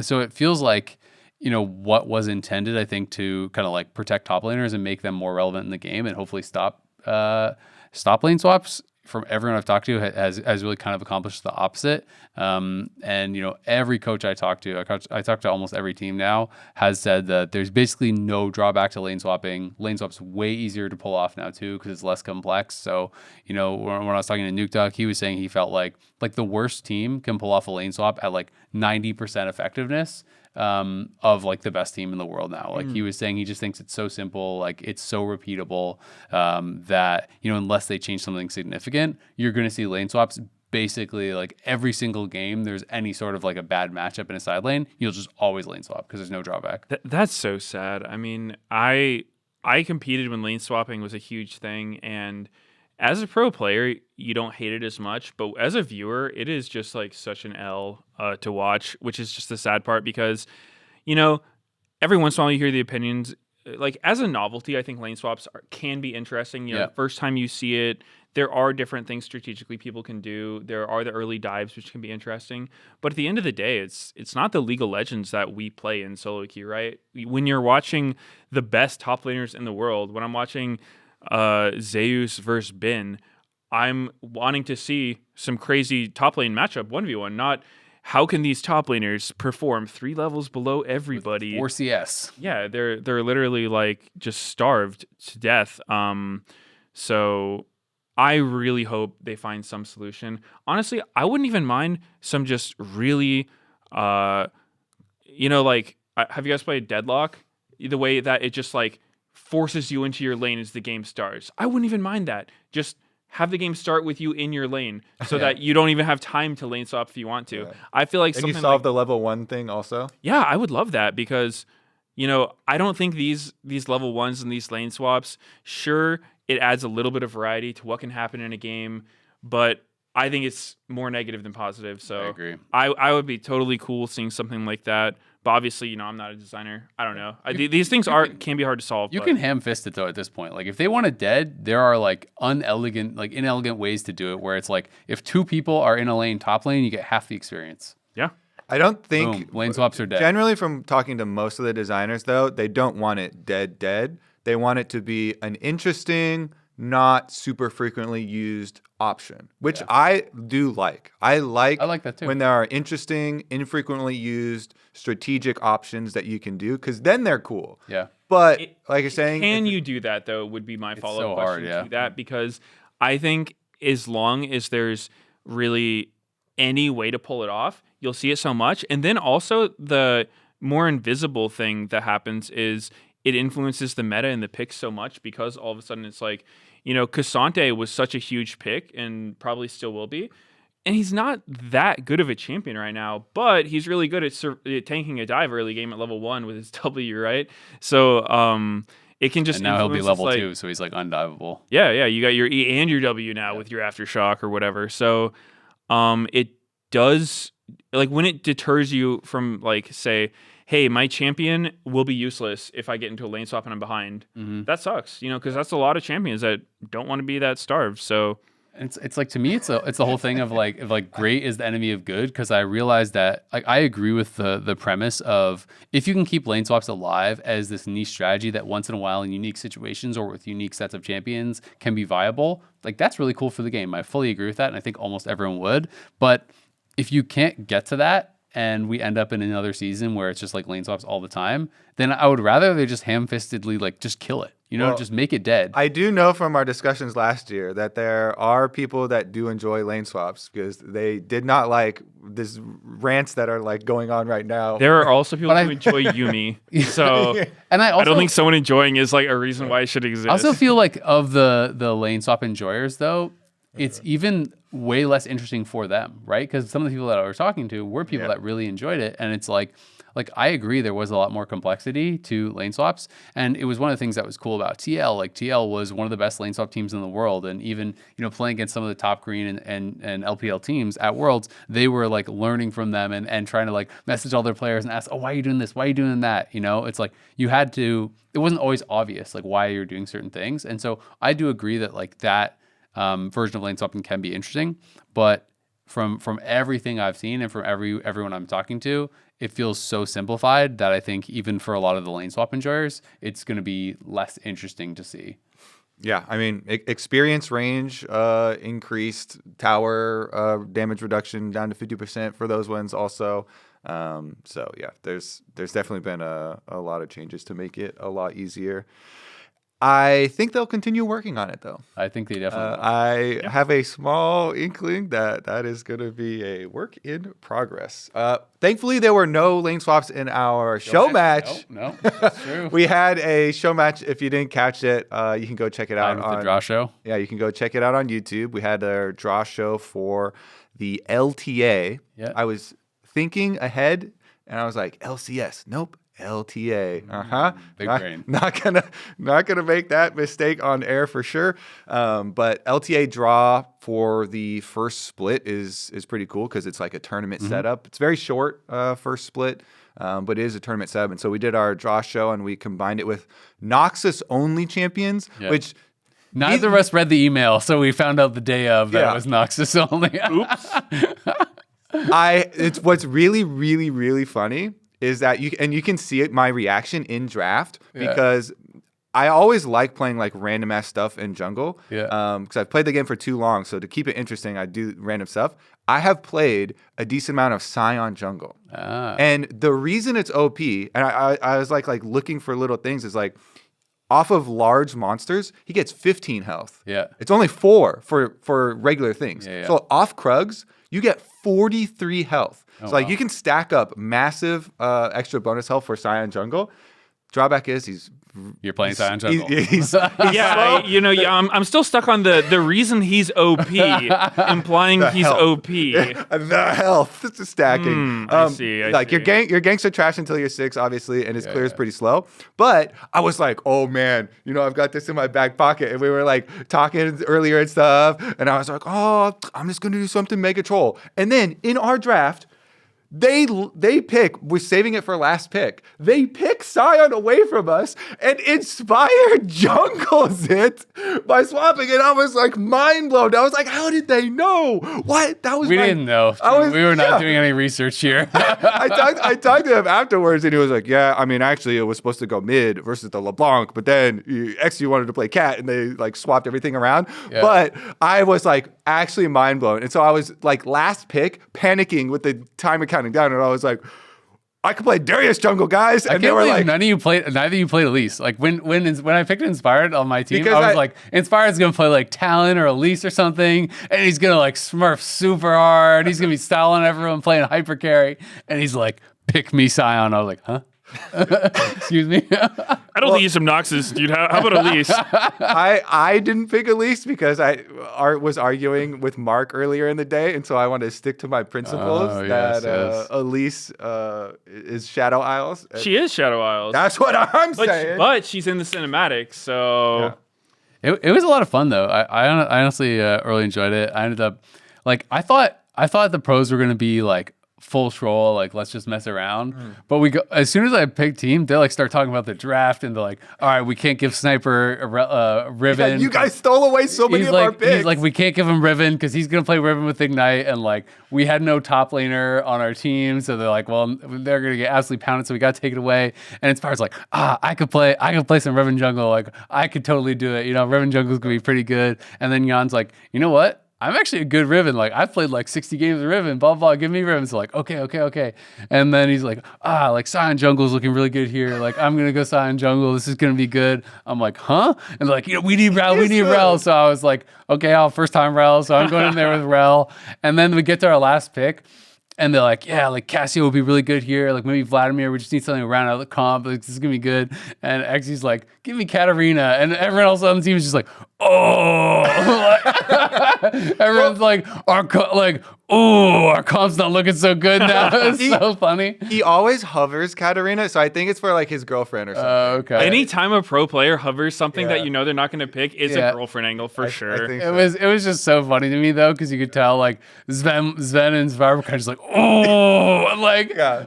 Speaker 1: So it feels like, what was intended, I think, to kind of like protect top laners and make them more relevant in the game and hopefully stop lane swaps, from everyone I've talked to has really kind of accomplished the opposite. And every coach I talk to, I talk to almost every team now, has said that there's basically no drawback to lane swapping. Lane swap's way easier to pull off now too because it's less complex. So when I was talking to Nuke Duck, he was saying he felt like the worst team can pull off a lane swap at like 90% effectiveness of like the best team in the world now. Like he was saying, he just thinks it's so simple, like it's so repeatable, that unless they change something significant, you're going to see lane swaps basically like every single game. There's any sort of like a bad matchup in a side lane, you'll just always lane swap because there's no drawback.
Speaker 3: That's so sad. I mean, I competed when lane swapping was a huge thing, and as a pro player, you don't hate it as much, but as a viewer, it is just like such an L to watch, which is just the sad part because, every once in a while you hear the opinions. Like as a novelty, I think lane swaps can be interesting. The first time you see it, there are different things strategically people can do. There are the early dives, which can be interesting. But at the end of the day, it's not the League of Legends that we play in solo queue, right? When you're watching the best top laners in the world, when I'm watching Zeus versus Bin, I'm wanting to see some crazy top lane matchup 1v1, not how can these top laners perform 3 levels below everybody.
Speaker 1: Or CS.
Speaker 3: Yeah, they're literally like just starved to death. So I really hope they find some solution. Honestly, I wouldn't even mind some just really have you guys played Deadlock? The way that it just like forces you into your lane as the game starts. I wouldn't even mind that. Just have the game start with you in your lane so that you don't even have time to lane swap if you want to. Yeah. I feel like
Speaker 2: and you solve the level 1 thing also?
Speaker 3: Yeah, I would love that because, I don't think these level 1s and these lane swaps, sure, it adds a little bit of variety to what can happen in a game, but I think it's more negative than positive. So
Speaker 1: I agree.
Speaker 3: I would be totally cool seeing something like that. But obviously, I'm not a designer. I don't know. These things can be hard to solve.
Speaker 1: You can ham-fist it though at this point. Like if they want it dead, there are like inelegant ways to do it. Where it's like if 2 people are in a lane top lane, you get half the experience.
Speaker 3: Yeah.
Speaker 2: I don't think
Speaker 1: Boom, lane swaps are dead.
Speaker 2: Generally, from talking to most of the designers though, they don't want it dead. They want it to be an interesting not super frequently used option, which I do like. I like
Speaker 1: that too.
Speaker 2: when there are interesting, infrequently used strategic options that you can do, because then they're cool.
Speaker 1: Yeah.
Speaker 2: But like you're saying,
Speaker 3: Can you do that though? Would be my follow-up
Speaker 1: so
Speaker 3: question
Speaker 1: hard,
Speaker 3: to that, because I think as long as there's really any way to pull it off, you'll see it so much. And then also the more invisible thing that happens is it influences the meta and the picks so much, because all of a sudden it's like, Cassante was such a huge pick and probably still will be. And he's not that good of a champion right now, but he's really good at tanking a dive early game at level 1 with his W, right? So it can just
Speaker 1: And now he'll be
Speaker 3: influence
Speaker 1: level
Speaker 3: us,
Speaker 1: 2, so he's like undivable.
Speaker 3: Yeah, you got your E and your W now with your Aftershock or whatever. So it does, like, when it deters you from, like, say, hey, my champion will be useless if I get into a lane swap and I'm behind. That sucks, because that's a lot of champions that don't want to be that starved. So
Speaker 1: It's like, to me, it's the whole thing of like great is the enemy of good, because I realized that, like, I agree with the premise of, if you can keep lane swaps alive as this niche strategy that once in a while in unique situations or with unique sets of champions can be viable, like, that's really cool for the game. I fully agree with that, and I think almost everyone would. But if you can't get to that, and we end up in another season where it's just like lane swaps all the time, then I would rather they just ham-fistedly, like, just kill it. Just make it dead.
Speaker 2: I do know from our discussions last year that there are people that do enjoy lane swaps, because they did not like this rants that are like going on right now.
Speaker 3: there are also people who enjoy Yumi. So
Speaker 1: And I
Speaker 3: don't think someone enjoying is like a reason why it should exist.
Speaker 1: I also feel like, of the lane swap enjoyers, though, it's even way less interesting for them, right? Because some of the people that I was talking to were people that really enjoyed it, and it's like I agree there was a lot more complexity to lane swaps, and it was one of the things that was cool about TL. Like, TL was one of the best lane swap teams in the world, and even playing against some of the top green and LPL teams at Worlds, they were like learning from them and trying to like message all their players and ask, oh, why are you doing this? Why are you doing that? It's like you had to. It wasn't always obvious like why you're doing certain things, and so I do agree that like that version of lane swapping can be interesting, but from everything I've seen and from everyone I'm talking to, it feels so simplified that I think even for a lot of the lane swap enjoyers, it's going to be less interesting to see.
Speaker 2: Yeah, I mean, experience range increased, tower damage reduction down to 50% for those ones also. So yeah, there's definitely been a lot of changes to make it a lot easier. I think they'll continue working on it, though.
Speaker 1: I think they definitely will.
Speaker 2: I have a small inkling that is going to be a work in progress. Thankfully, there were no lane swaps in our show match.
Speaker 1: No, that's true.
Speaker 2: We had a show match. If you didn't catch it, you can go check it out
Speaker 1: on the draw show.
Speaker 2: Yeah, you can go check it out on YouTube. We had our draw show for the LTA.
Speaker 1: Yeah.
Speaker 2: I was thinking ahead, and I was like, LCS. Nope. LTA.
Speaker 1: Big brain.
Speaker 2: Not gonna make that mistake on air for sure. But LTA draw for the first split is pretty cool, because it's like a tournament setup. It's very short first split, but it is a tournament setup. And so we did our draw show and we combined it with Noxus only champions, which
Speaker 1: neither of us read the email, so we found out the day of that it was Noxus only.
Speaker 3: Oops.
Speaker 2: It's what's really, really, really funny is that you can see it, my reaction in draft, because I always like playing like random ass stuff in jungle. Because I've played the game for too long, so to keep it interesting, I do random stuff. I have played a decent amount of Scion jungle, and the reason it's OP, and I was like looking for little things, is like, off of large monsters, he gets 15 health.
Speaker 1: Yeah,
Speaker 2: it's only 4 for regular things.
Speaker 1: Yeah.
Speaker 2: So off Krugs, you get 43 health. So like you can stack up massive extra bonus health for Scion jungle. Drawback is
Speaker 1: you're playing Scion jungle.
Speaker 2: He's
Speaker 3: I'm still stuck on the reason he's OP, implying he's
Speaker 2: health.
Speaker 3: OP.
Speaker 2: The health, it's just stacking.
Speaker 3: I see.
Speaker 2: Your ganks are trash until you're 6, obviously, and his clear is pretty slow. But I was like, oh man, I've got this in my back pocket, and we were like talking earlier and stuff, and I was like, oh, I'm just gonna do something mega troll. And then in our draft, we're saving it for last pick. They pick Scion away from us and Inspire jungles it by swapping it. I was like mind blown. I was like, how did they know? What? That was
Speaker 1: We didn't know. We were not doing any research here.
Speaker 2: I talked to him afterwards and he was like, yeah, I mean, actually it was supposed to go mid versus the LeBlanc, but then XG wanted to play cat and they like swapped everything around. Yeah. But I was like actually mind blown. And so I was like last pick panicking with the timer counting down, and I was like, I could play Darius jungle, guys. And they were like,
Speaker 1: neither of you played Elise. Like when I picked Inspired on my team, I was like, Inspired's gonna play like Talon or Elise or something, and he's gonna like smurf super hard. He's gonna be styling everyone playing hyper carry, and he's like, pick me Scion. I was like, huh? Excuse me.
Speaker 3: I don't think he's obnoxious, dude. How about Elise?
Speaker 2: I didn't pick Elise because Art was arguing with Mark earlier in the day, and so I wanted to stick to my principles Elise is Shadow Isles.
Speaker 3: She is Shadow Isles.
Speaker 2: That's what I'm saying.
Speaker 3: But she's in the cinematics, so
Speaker 1: it was a lot of fun though. I honestly really enjoyed it. I ended up like I thought the pros were gonna be like full troll, like let's just mess around. But we go as soon as I pick team, they like start talking about the draft and they're like, all right, we can't give Sniper a Riven.
Speaker 2: Yeah, you guys stole away so many of our picks.
Speaker 1: He's like, we can't give him Riven because he's gonna play Riven with Ignite, and like we had no top laner on our team, so they're like, well, they're gonna get absolutely pounded, so we gotta take it away. And Inspire's like, I could play some Riven jungle, like I could totally do it. You know, Riven jungle's gonna be pretty good. And then Jan's like, you know what? I'm actually a good Riven. Like I've played like 60 games of Riven, blah, blah, give me Riven. So like, okay. And then he's like, like Scion Jungle's looking really good here. Like I'm going to go Scion Jungle. This is going to be good. I'm like, huh? And like, we need Rel. So I was like, okay, first time Rel. So I'm going in there with Rel. And then we get to our last pick. And they're like, yeah, like Cassio would be really good here. Like maybe Vladimir, we just need something around out of the comp. Like, this is going to be good. And Xy's like, give me Katarina. And everyone else on the team is just like, oh. Everyone's like, our comp's not looking so good now. It's so funny.
Speaker 2: He always hovers Katarina, so I think it's for like his girlfriend or something.
Speaker 3: Okay. Anytime a pro player hovers something that you know they're not going to pick, it's a girlfriend angle for sure.
Speaker 2: I think so.
Speaker 1: It was just so funny to me though, because you could tell like Sven and Svar were kind of just like,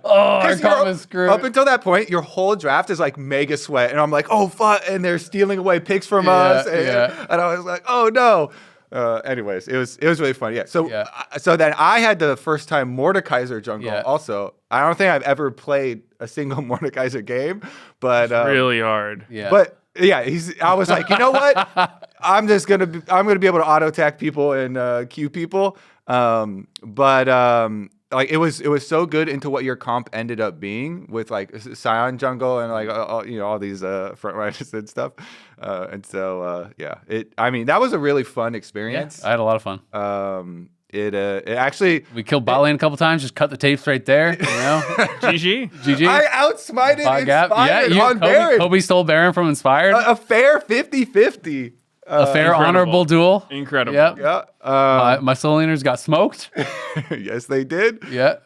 Speaker 1: our comp is screwed.
Speaker 2: Up until that point, your whole draft is like mega sweat, and I'm like, oh fuck, and they're stealing away picks from us, and I was like, oh no. Anyways, it was really fun. Yeah. So then I had the first time Mordekaiser jungle. Yeah. Also, I don't think I've ever played a single Mordekaiser game, but
Speaker 3: it's really hard.
Speaker 2: Yeah. But yeah, I was like, you know what? I'm gonna be able to auto attack people and queue people. Like it was so good into what your comp ended up being with like Scion jungle and like all these front riders and stuff. I mean that was a really fun experience.
Speaker 1: Yeah, I had a lot of fun.
Speaker 2: It actually
Speaker 1: we killed bot lane a couple times, just cut the tapes right there. You know, GG.
Speaker 2: I outsmited Inspired on Baron.
Speaker 1: Kobe stole Baron from Inspired.
Speaker 2: A fair 50-50.
Speaker 1: A fair, honorable duel.
Speaker 3: Incredible.
Speaker 1: Yep.
Speaker 2: Yeah.
Speaker 1: My soul laners got smoked.
Speaker 2: Yes, they did.
Speaker 1: Yeah.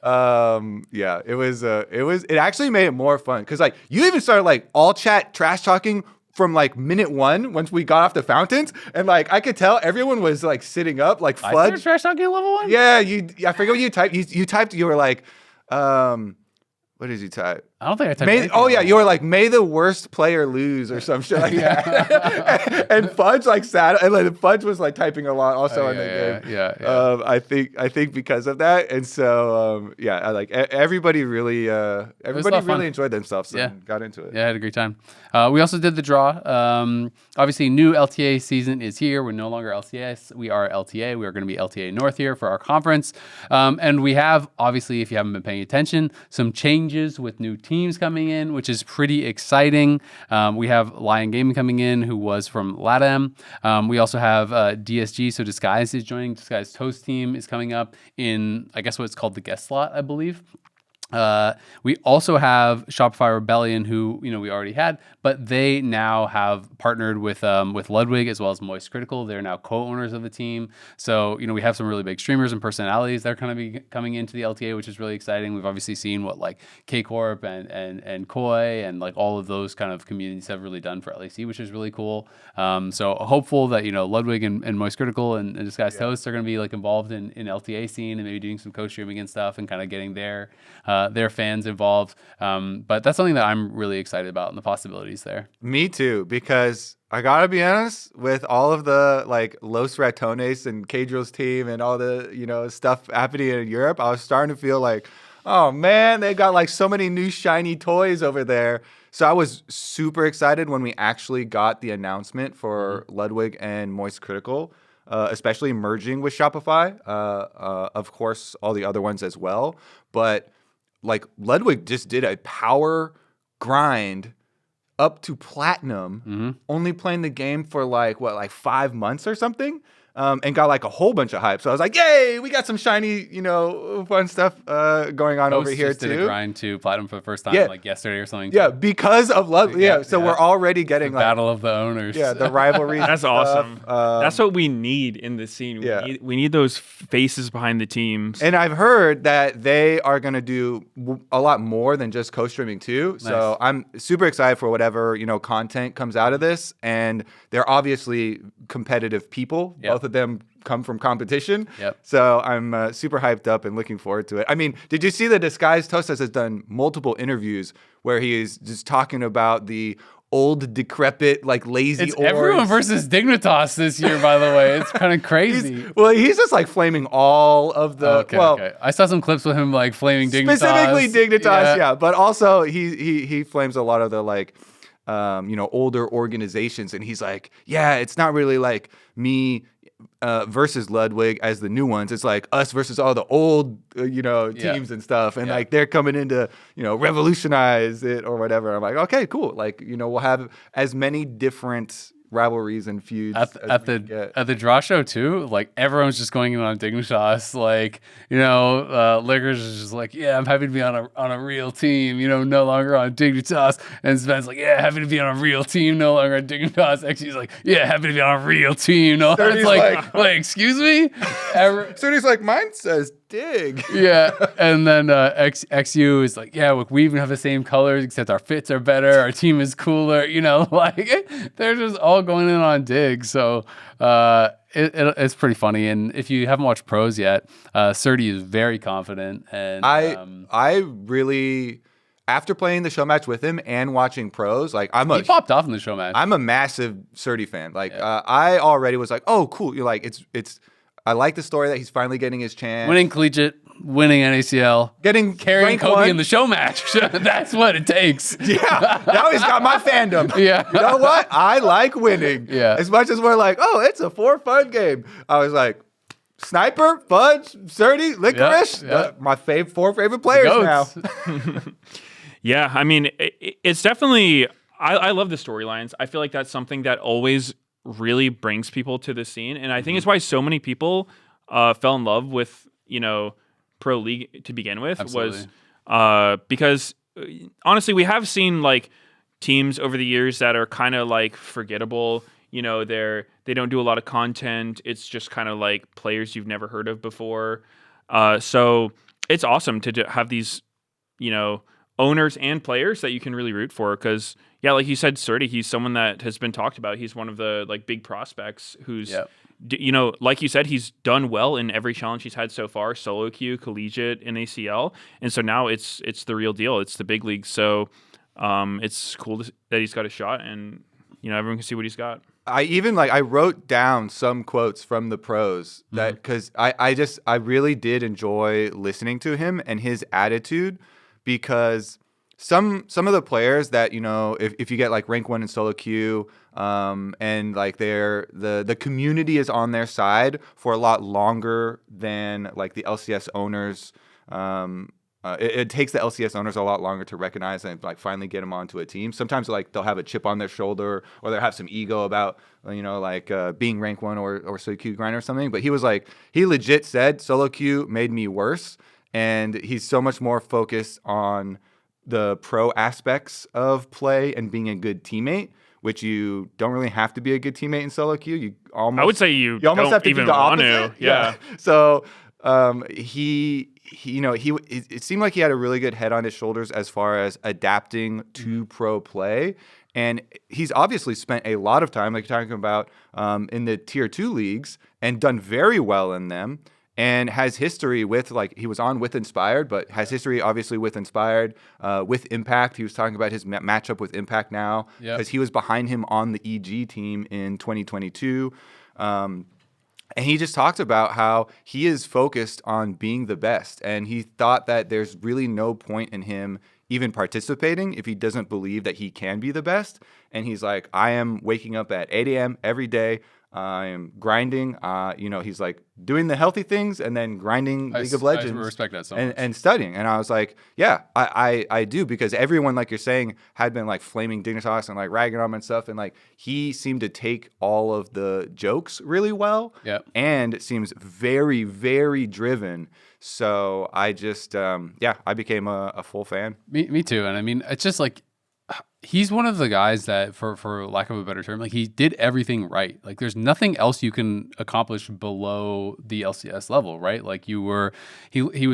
Speaker 2: It actually made it more fun because like you even started like all chat trash talking from like minute one once we got off the fountains, and like I could tell everyone was like sitting up like Fudge.
Speaker 1: I started trash talking at level 1.
Speaker 2: Yeah. I forget what you typed. You typed. You were like, what did you type?
Speaker 1: I don't think I typed.
Speaker 2: You were like, may the worst player lose or some shit like that. And Fudge like sat, and like Fudge was like typing a lot also in the game.
Speaker 1: Yeah.
Speaker 2: I think because of that, and so everybody really enjoyed themselves and got into it.
Speaker 1: Yeah, I had a great time. We also did the draw. Obviously, new LTA season is here. We're no longer LCS. We are LTA. We are going to be LTA North here for our conference. And we have, obviously, if you haven't been paying attention, some changes with new teams coming in, which is pretty exciting. We have Lyon Gaming coming in, who was from LATAM. We also have DSG, so Disguise is joining. Disguise Toast team is coming up in, I guess, what's called the guest slot, I believe. We also have Shopify Rebellion, who we already had, but they now have partnered with Ludwig as well as Moist Critical. They're now co-owners of the team, so we have some really big streamers and personalities that are kind of be coming into the LTA, which is really exciting. We've obviously seen what like K Corp and Koi and like all of those kind of communities have really done for LAC, which is really cool. So hopeful that Ludwig and Moist Critical and Disguised Toast are going to be like involved in LTA scene and maybe doing some co-streaming and stuff and kind of getting their fans involved. But that's something that I'm really excited about and the possibilities there.
Speaker 2: Me too, because I gotta be honest, with all of the like Los Ratones and Cadro's team and all the stuff happening in Europe, I was starting to feel like, oh man, they got like so many new shiny toys over there. So I was super excited when we actually got the announcement for Ludwig and Moist Critical, especially merging with Shopify. Of course, all the other ones as well. But like Ludwig just did a power grind up to platinum, only playing the game for like 5 months or something, and got like a whole bunch of hype. So I was like, yay, we got some shiny, fun stuff going on over here
Speaker 1: just
Speaker 2: too.
Speaker 1: Did a grind to platinum for the first time like yesterday or something.
Speaker 2: Yeah, because of Love. Yeah, so we're already getting
Speaker 1: the
Speaker 2: like
Speaker 1: battle of the owners.
Speaker 2: Yeah, the rivalry.
Speaker 3: That's awesome. That's what we need in the scene. We need those faces behind the teams.
Speaker 2: And I've heard that they are going to do a lot more than just co-streaming too. Nice. So I'm super excited for whatever, content comes out of this. And they're obviously competitive people. Both of them come from competition. So I'm super hyped up and looking forward to it. I mean, did you see the Disguised Toastas has done multiple interviews where he is just talking about the old, decrepit, like lazy
Speaker 1: It's
Speaker 2: orgs.
Speaker 1: everyone versus Dignitas this year, by the way. It's kind of crazy.
Speaker 2: He's just like flaming all of the.
Speaker 1: Okay. I saw some clips with him like flaming Dignitas.
Speaker 2: Specifically Dignitas, yeah. But also he flames a lot of the like, older organizations, and he's like, yeah, it's not really like me versus Ludwig as the new ones. It's like us versus all the old, teams and stuff. And like they're coming in to, revolutionize it or whatever. I'm like, okay, cool. Like, we'll have as many different rivalries and feuds
Speaker 1: at the draw show too. Like everyone's just going in on Dignitas. Like Liquors is just like, yeah, I'm happy to be on a real team. No longer on Dignitas. And Sven's like, yeah, happy to be on a real team. No longer on Dignitas. Actually's like, yeah, happy to be on a real team. No, it's like, excuse me.
Speaker 2: Sturdy's like, mine says Dig.
Speaker 1: Yeah, and then XU is like, yeah, look, we even have the same colors except our fits are better. Our team is cooler. Like they're just all going in on Dig. So it's pretty funny. And if you haven't watched Pros yet, Surdy is very confident. And
Speaker 2: I really, after playing the show match with him and watching Pros, like
Speaker 1: he popped off in the show match.
Speaker 2: I'm a massive Surdy fan. Like I already was like, oh, cool. You're like, it's. I like the story that he's finally getting his chance.
Speaker 1: Winning collegiate, winning NACL, carrying Kobe 1 in the show match. That's what it takes.
Speaker 2: Yeah. Now he's got my fandom.
Speaker 1: Yeah.
Speaker 2: You know what? I like winning.
Speaker 1: Yeah.
Speaker 2: As much as we're like, oh, it's a 4-fun game. I was like, Sniper, Fudge, Surdy, Licorice. My 4 favorite players now.
Speaker 3: Yeah. I mean, it's definitely, I love the storylines. I feel like that's something that always really brings people to the scene, and I think it's why so many people fell in love with Pro League to begin with.
Speaker 1: Absolutely.
Speaker 3: Was because honestly we have seen like teams over the years that are kind of like forgettable. They don't do a lot of content. It's just kind of like players you've never heard of before. So it's awesome to have these owners and players that you can really root for, because like you said, Surdy, he's someone that has been talked about. He's one of the like big prospects who's like you said, he's done well in every challenge he's had so far, solo queue, collegiate, and ACL, and so now it's the real deal. It's the big league. So it's cool that he's got a shot, and everyone can see what he's got.
Speaker 2: I wrote down some quotes from the Pros that, because I really did enjoy listening to him and his attitude, because some of the players that if you get like rank 1 in solo queue, and like the community is on their side for a lot longer than like the LCS owners. It takes the LCS owners a lot longer to recognize and like finally get them onto a team. Sometimes like they'll have a chip on their shoulder, or they'll have some ego about being rank 1 or solo queue grinder or something. But he was like, he legit said solo queue made me worse. and he's so much more focused on the pro aspects of play and being a good teammate, which you don't really have to be a good teammate in solo queue. You almost,
Speaker 3: I would say you
Speaker 2: almost
Speaker 3: don't
Speaker 2: have to
Speaker 3: even
Speaker 2: do the
Speaker 3: want
Speaker 2: opposite.
Speaker 3: to. Yeah.
Speaker 2: So it seemed like he had a really good head on his shoulders as far as adapting to pro play. And he's obviously spent a lot of time, like you're talking about, in the tier 2 leagues and done very well in them. And has history with, like, he was on with Inspired, but has history obviously with Inspired, with Impact. He was talking about his matchup with Impact now because he was behind him on the EG team in 2022. And he just talked about how he is focused on being the best. And he thought that there's really no point in him even participating if he doesn't believe that he can be the best. And he's like, I am waking up at 8 a.m. every day. I am grinding. He's like doing the healthy things and then grinding League of Legends.
Speaker 1: I respect that so much.
Speaker 2: And studying. And I was like, yeah, I do, because everyone, like you're saying, had been like flaming Dignitas and like ragging on him and stuff. And like he seemed to take all of the jokes really well.
Speaker 1: Yeah.
Speaker 2: And seems very, very driven. So I just, I became a full fan.
Speaker 1: Me too. And I mean, it's just like, he's one of the guys that, for lack of a better term, like he did everything right. Like there's nothing else you can accomplish below the LCS level, right? Like he was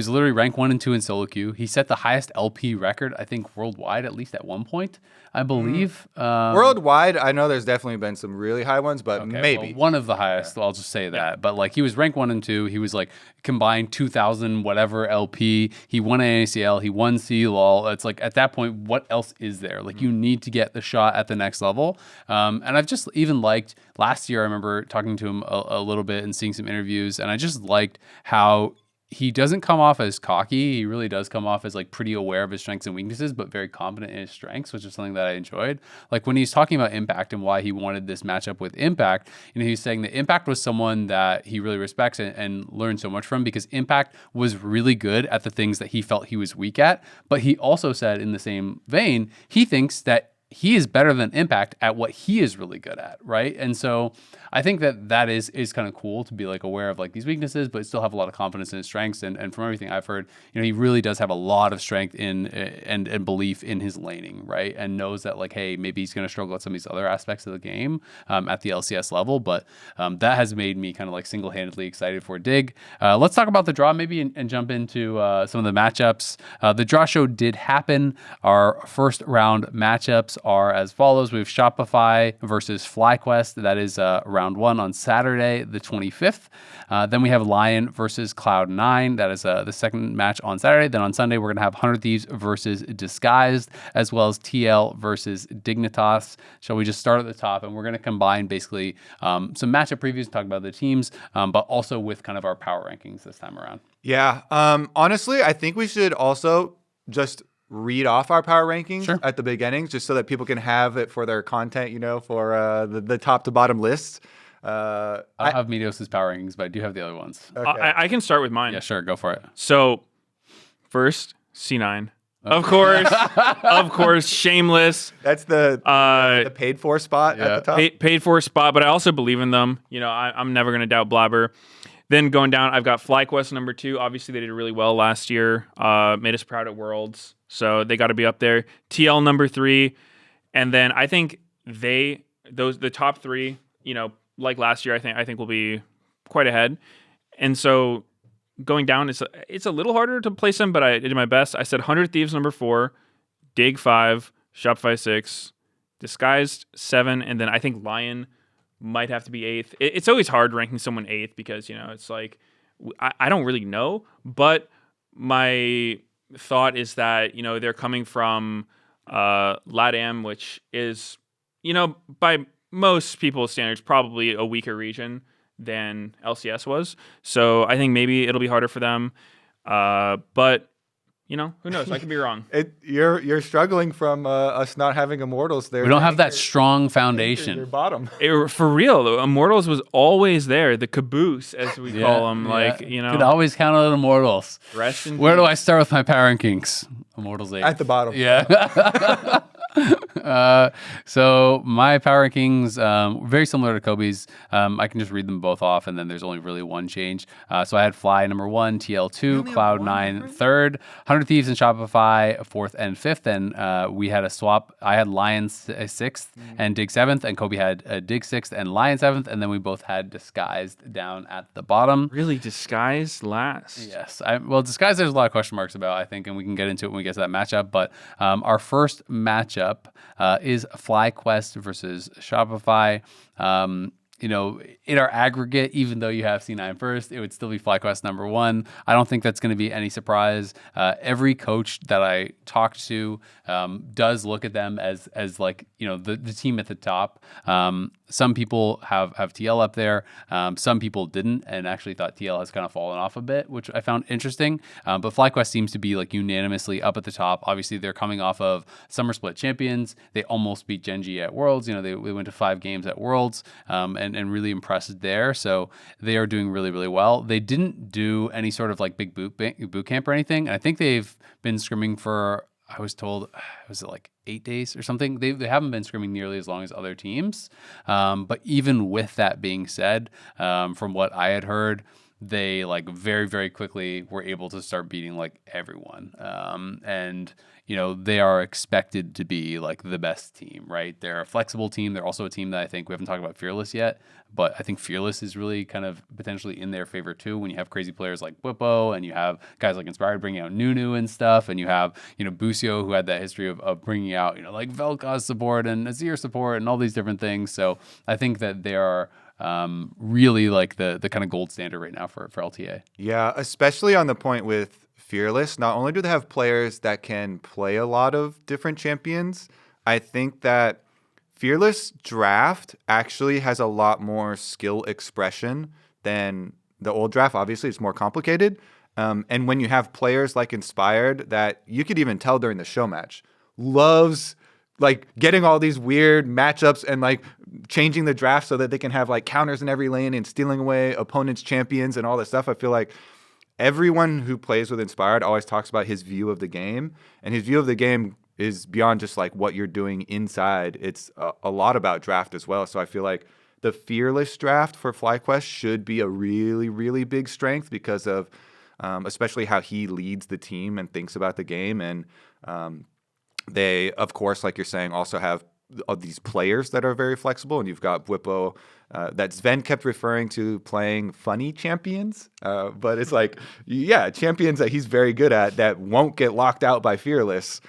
Speaker 1: literally rank 1 and 2 in solo queue. He set the highest LP record, I think, worldwide, at least at one point, I believe.
Speaker 2: Worldwide, I know there's definitely been some really high ones, but maybe.
Speaker 1: Well, one of the highest, I'll just say that. Yeah. But like he was rank 1 and 2. He was like combined 2,000 whatever LP. He won ACL. He won CLOL. It's like at that point, what else is there? Like you need to get the shot at the next level. And I've just even liked, last year I remember talking to him a little bit and seeing some interviews, and I just liked how he doesn't come off as cocky. He really does come off as like pretty aware of his strengths and weaknesses, but very confident in his strengths, which is something that I enjoyed. Like when he's talking about Impact and why he wanted this matchup with Impact, he's saying that Impact was someone that he really respects and learned so much from, because Impact was really good at the things that he felt he was weak at. But he also said, in the same vein, he thinks that he is better than Impact at what he is really good at, right? And so I think that is kind of cool to be like aware of like these weaknesses, but still have a lot of confidence in his strengths. And from everything I've heard, he really does have a lot of strength in and belief in his laning, right? And knows that like, hey, maybe he's going to struggle at some of these other aspects of the game at the LCS level, but that has made me kind of like single-handedly excited for Dig. Let's talk about the draw maybe and jump into some of the matchups. The draw show did happen. Our first round matchups are as follows. We have Shopify versus FlyQuest. That is round 1 on Saturday, the 25th. Then we have Lyon versus Cloud9. That is the second match on Saturday. Then on Sunday, we're going to have 100 Thieves versus Disguised, as well as TL versus Dignitas. Shall we just start at the top? And we're going to combine basically some matchup previews, talk about the teams, but also with kind of our power rankings this time around.
Speaker 2: Yeah. Honestly, I think we should also just read off our power rankings at the beginning, just so that people can have it for their content, for the top to bottom lists.
Speaker 3: I
Speaker 1: don't have Meteos' power rankings, but I do have the other ones.
Speaker 3: Okay. I can start with mine.
Speaker 1: Yeah, sure. Go for it.
Speaker 3: So, first, C9. Of course. Of course. Shameless.
Speaker 2: That's the paid for spot at the top.
Speaker 3: Paid for spot, but I also believe in them. I'm never going to doubt Blabber. Then going down, I've got FlyQuest number 2. Obviously, they did really well last year. Made us proud at Worlds. So they got to be up there. TL number 3. And then I think the top 3, like last year, I think will be quite ahead. And so going down, it's a little harder to place them, but I did my best. I said 100 Thieves number 4, Dig 5, Shopify 6, Disguised 7, and then I think Lyon might have to be 8th. It's always hard ranking someone 8th because, it's like, I don't really know, but my thought is that, they're coming from LATAM, which is, by most people's standards, probably a weaker region than LCS was. So I think maybe it'll be harder for them. But who knows? I could be wrong.
Speaker 2: You're struggling from us not having Immortals there.
Speaker 1: We don't have that strong foundation.
Speaker 2: Your bottom.
Speaker 3: For real, though, Immortals was always there. The caboose, as we call them.
Speaker 1: Could always count on Immortals.
Speaker 3: Rest in
Speaker 1: Where do I start with my power rankings? Immortals 8.
Speaker 2: At the bottom.
Speaker 1: Yeah. So my power rankings, very similar to Kobe's. I can just read them both off, and then there's only really one change. So I had Fly number 1, TL 2, Cloud9 third, 100 Thieves and Shopify fourth and fifth, and we had a swap. I had Lion sixth and Dig seventh, and Kobe had Dig sixth and Lion seventh, and then we both had Disguised down at the bottom.
Speaker 3: Really, Disguised last?
Speaker 1: Yes. Well, Disguised, there's a lot of question marks about, I think, and we can get into it when we get to that matchup. But our first matchup is FlyQuest versus Shopify. In our aggregate, even though you have C9 first, it would still be FlyQuest number 1. I don't think that's going to be any surprise. Every coach that I talked to does look at them as like, the team at the top. Some people have TL up there. Some people didn't and actually thought TL has kind of fallen off a bit, which I found interesting. But FlyQuest seems to be like unanimously up at the top. Obviously, they're coming off of Summer Split champions. They almost beat Genji at Worlds. They went to 5 games at Worlds and really impressed there. So they are doing really, really well. They didn't do any sort of like big boot camp or anything. And I think they've been scrimming for, I was told, was it like 8 days or something? They haven't been scrimming nearly as long as other teams. But even with that being said, from what I had heard, they like very, very quickly were able to start beating like everyone. And they are expected to be like the best team, right? They're a flexible team. They're also a team that I think we haven't talked about Fearless yet, but I think Fearless is really kind of potentially in their favor too. When you have crazy players like Whippo and you have guys like Inspired bringing out Nunu and stuff, and you have, Busio who had that history of bringing out, like Vel'Koz support and Azir support and all these different things. So I think that they are really like the kind of gold standard right now for LTA.
Speaker 2: Yeah, especially on the point with Fearless. Not only do they have players that can play a lot of different champions, I think that Fearless draft actually has a lot more skill expression than the old draft. Obviously, it's more complicated. And when you have players like Inspired that you could even tell during the show match, loves like getting all these weird matchups and like changing the draft so that they can have like counters in every lane and stealing away opponents' champions and all this stuff. I feel like everyone who plays with Inspired always talks about his view of the game, and his view of the game is beyond just like what you're doing inside. It's a lot about draft as well. So I feel like the Fearless draft for FlyQuest should be a really, really big strength because of especially how he leads the team and thinks about the game. And they, of course, like you're saying, also have these players that are very flexible. And you've got Whippo that Sven kept referring to playing funny champions. But it's like, yeah, champions that he's very good at that won't get locked out by Fearless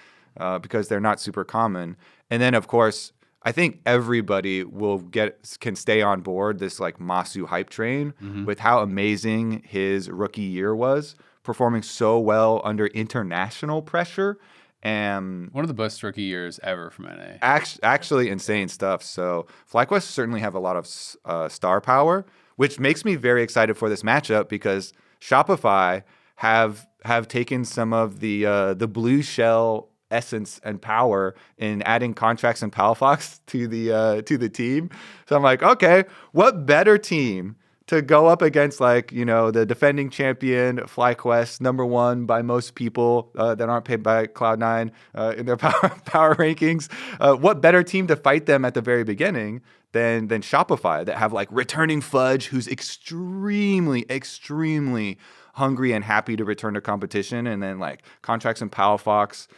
Speaker 2: because they're not super common. And then, of course, I think everybody can stay on board this like Masu hype train with how amazing his rookie year was, performing so well under international pressure. And
Speaker 1: one of the best rookie years ever from NA.
Speaker 2: Actually insane stuff. So FlyQuest certainly have a lot of star power, which makes me very excited for this matchup because Shopify have taken some of the blue shell essence and power in adding contracts and Palafox to the team. So I'm like, okay, what better team to go up against, like, the defending champion, FlyQuest, number 1 by most people that aren't paid by Cloud9 in their power rankings. What better team to fight them at the very beginning than Shopify that have like returning Fudge, who's extremely, extremely hungry and happy to return to competition, and then like Contracts and Palafox,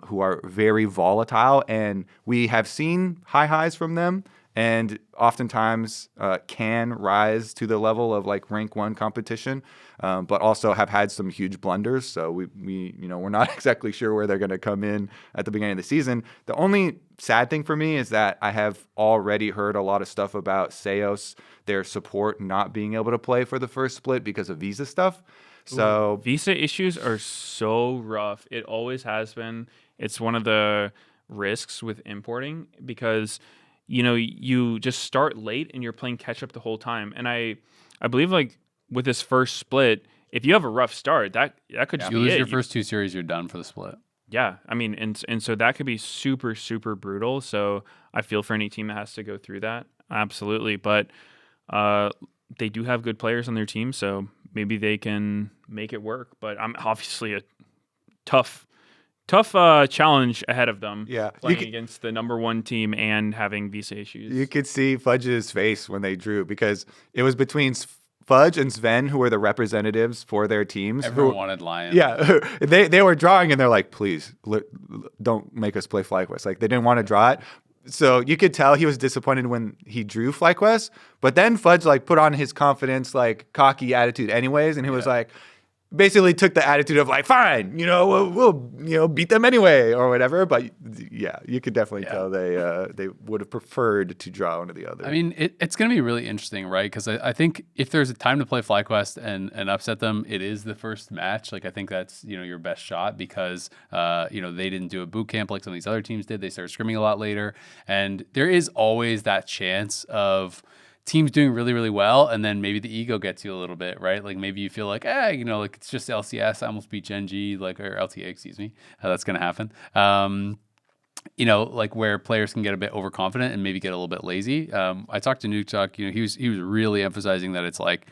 Speaker 2: who are very volatile, and we have seen high highs from them. And oftentimes can rise to the level of like rank 1 competition, but also have had some huge blunders. So we're not exactly sure where they're going to come in at the beginning of the season. The only sad thing for me is that I have already heard a lot of stuff about Seos, their support not being able to play for the first split because of visa stuff. So
Speaker 3: visa issues are so rough. It always has been. It's one of the risks with importing because you just start late and you're playing catch up the whole time. And I believe like with this first split, if you have a rough start, that could just be it.
Speaker 1: You lose your first 2 series, you're done for the split.
Speaker 3: Yeah, I mean, and so that could be super, super brutal. So I feel for any team that has to go through that. Absolutely. But they do have good players on their team, so maybe they can make it work. But I'm obviously a tough tough challenge ahead of them.
Speaker 2: Yeah.
Speaker 3: Playing against the number 1 team and having visa issues.
Speaker 2: You could see Fudge's face when they drew because it was between Fudge and Sven, who were the representatives for their teams.
Speaker 1: Everyone wanted Lyon.
Speaker 2: Yeah, they were drawing, and they're like, please, don't make us play FlyQuest. Like, they didn't want to draw it. So you could tell he was disappointed when he drew FlyQuest. But then Fudge, like, put on his confidence, like, cocky attitude anyways, and he was like, basically took the attitude of like, fine, we'll beat them anyway or whatever. But yeah, you could definitely tell they would have preferred to draw one or the other.
Speaker 1: I mean, it's going to be really interesting, right? Because I think if there's a time to play FlyQuest and upset them, it is the first match. Like, I think that's, your best shot because, they didn't do a boot camp like some of these other teams did. They started scrimming a lot later. And there is always that chance of teams doing really, really well, and then maybe the ego gets you a little bit, right? Like maybe you feel like, like it's just LCS, I almost beat Gen G, or LTA, excuse me. That's going to happen. Like where players can get a bit overconfident and maybe get a little bit lazy. I talked to Nuke Talk, he was really emphasizing that it's like,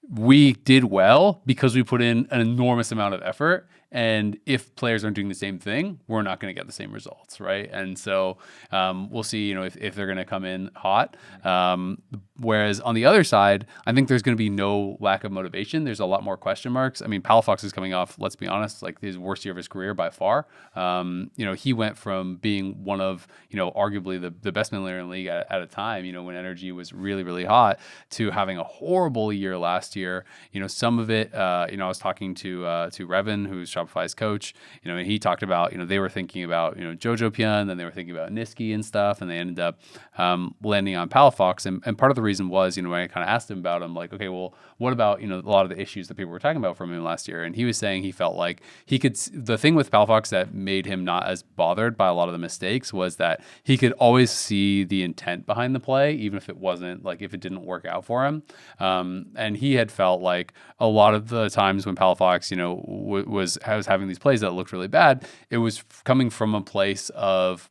Speaker 1: we did well because we put in an enormous amount of effort. And if players aren't doing the same thing, we're not going to get the same results, right? And so we'll see, if they're going to come in hot. Whereas on the other side, I think there's going to be no lack of motivation. There's a lot more question marks. I mean, Palafox is coming off, let's be honest, like his worst year of his career by far. He went from being one of, arguably the best mid laner in the league at a time, when energy was really, really hot, to having a horrible year last year. Some of it, I was talking to Revan, who's Shopify's coach, and he talked about, they were thinking about, Jojo Pian, then they were thinking about Niski and stuff, and they ended up landing on Palafox. And part of the reason was, when I kind of asked him about him, like, okay, well, what about, a lot of the issues that people were talking about from him last year? And he was saying he felt like he could, the thing with Palafox that made him not as bothered by a lot of the mistakes was that he could always see the intent behind the play, even if it wasn't, like, if it didn't work out for him. And he had felt like a lot of the times when Palafox, was having these plays that looked really bad, it was coming from a place of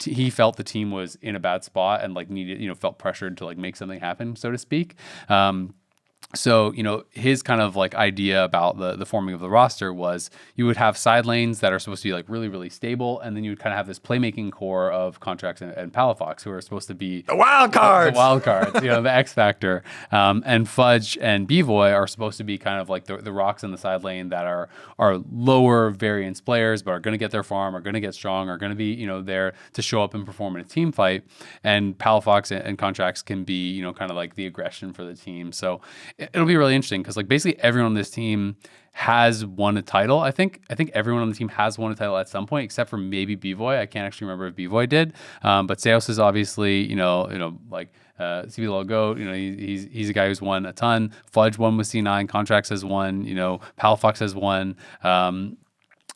Speaker 1: he felt the team was in a bad spot and like needed, felt pressured to like make something happen, so to speak. So, his kind of like idea about the forming of the roster was you would have side lanes that are supposed to be like really, really stable. And then you would kind of have this playmaking core of Contracts and Palafox who are supposed to be
Speaker 2: the wild cards,
Speaker 1: the X factor. And Fudge and Bvoy are supposed to be kind of like the rocks in the side lane that are lower variance players, but are going to get their farm, are going to get strong, are going to be, there to show up and perform in a team fight. And Palafox and Contracts can be, kind of like the aggression for the team. So it'll be really interesting because like basically everyone on this team has won a title. I think everyone on the team has won a title at some point, except for maybe Bvoy. I can't actually remember if Bvoy did. But Seos is obviously, like CBLO GOAT, he's a guy who's won a ton. Fudge won with C9, Contracts has won, Palafox has won.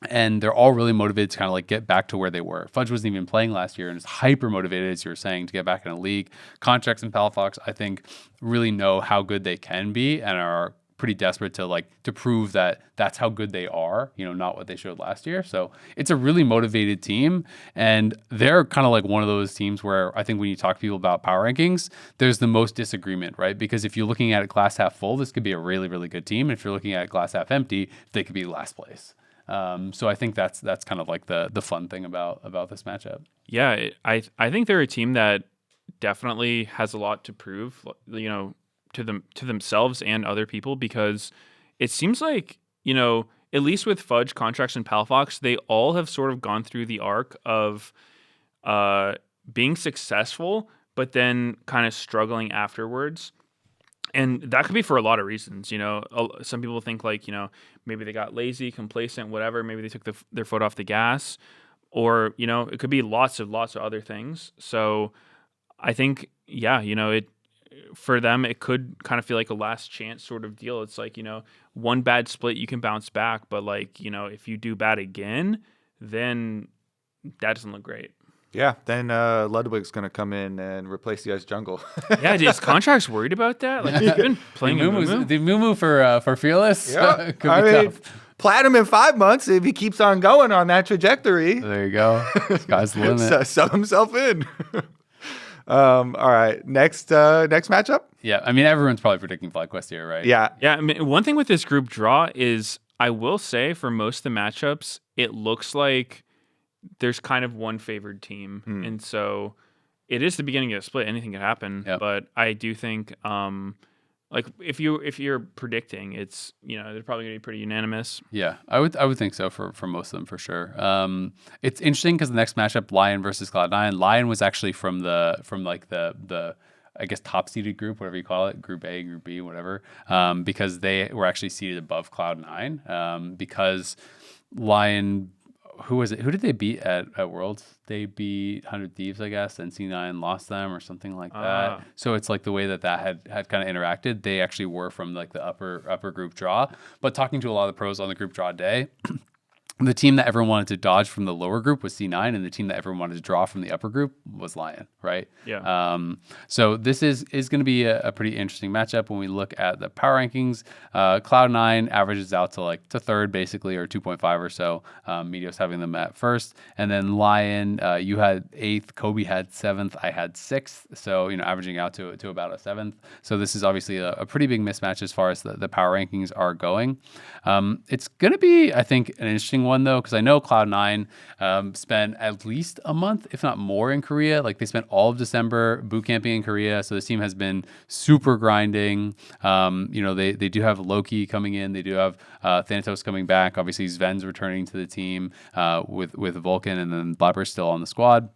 Speaker 1: And they're all really motivated to kind of like get back to where they were. Fudge wasn't even playing last year and is hyper motivated, as you were saying, to get back in the league. Contracts and Palafox, I think, really know how good they can be and are pretty desperate to prove that that's how good they are, not what they showed last year. So it's a really motivated team. And they're kind of like one of those teams where I think when you talk to people about power rankings, there's the most disagreement, right? Because if you're looking at it glass half full, this could be a really, really good team. And if you're looking at it glass half empty, they could be last place. So I think that's kind of like the fun thing about this matchup.
Speaker 3: Yeah, I think they're a team that definitely has a lot to prove, to themselves and other people, because it seems like, at least with Fudge, Contracts, and Palafox, they all have sort of gone through the arc of being successful, but then kind of struggling afterwards. And that could be for a lot of reasons. Some people think like, maybe they got lazy, complacent, whatever. Maybe they took their foot off the gas, or, it could be lots of other things. So I think, it for them, it could kind of feel like a last chance sort of deal. It's like, one bad split, you can bounce back. But like, if you do bad again, then that doesn't look great.
Speaker 2: Yeah, then Ludwig's going to come in and replace you as jungle.
Speaker 3: Yeah, is Contracts worried about that? Like, he's been playing
Speaker 1: the Mumu for Fearless.
Speaker 2: Yeah,
Speaker 1: could be tough.
Speaker 2: Platinum in 5 months if he keeps on going on that trajectory.
Speaker 1: There you go. Sky's the limit.
Speaker 2: Sell himself in. All right, next matchup.
Speaker 1: Yeah, I mean everyone's probably predicting FlyQuest here, right?
Speaker 2: Yeah.
Speaker 3: I mean, one thing with this group draw is, I will say, for most of the matchups, it looks like there's kind of one favored team, and so it is the beginning of a split. Anything can happen,
Speaker 1: Yep.
Speaker 3: but I do think like if you're predicting, it's they're probably gonna be pretty unanimous.
Speaker 1: Yeah, I would think so for most of them for sure. It's interesting because the next matchup, Lyon versus Cloud9. Lyon was actually from like the I guess top seeded group, whatever you call it, Group A, Group B, whatever, because they were actually seated above Cloud9 because Lyon. Who was it? Who did they beat at Worlds? They beat 100 Thieves, I guess, and C9 lost them or something like that. So it's like the way that had kind of interacted. They actually were from like the upper group draw. But talking to a lot of the pros on the group draw day, the team that everyone wanted to dodge from the lower group was C9, and the team that everyone wanted to draw from the upper group was Lyon, right?
Speaker 3: Yeah.
Speaker 1: So this is going to be a pretty interesting matchup when we look at the power rankings. Cloud9 averages out to third, basically, or 2.5 or so. Meteos having them at first. And then Lyon, you had 8th, Kobe had 7th, I had 6th. So, averaging out to about a 7th. So this is obviously a pretty big mismatch as far as the power rankings are going. It's going to be, I think, an interesting one, though, because I know Cloud9 spent at least a month, if not more, in Korea. Like, they spent all of December boot camping in Korea, so this team has been super grinding. They do have Loki coming in. They do have Thanatos coming back. Obviously, Sven's returning to the team with Vulcan, and then Blabber's still on the squad.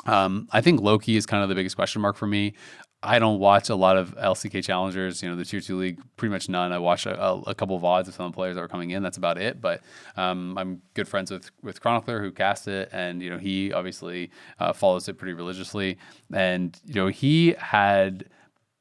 Speaker 1: I think Loki is kind of the biggest question mark for me. I don't watch a lot of LCK challengers, the Tier 2 league, pretty much none. I watch a couple of VODs of some players that are coming in. That's about it. But I'm good friends with Chronicler, who casts it, and he obviously follows it pretty religiously. And he had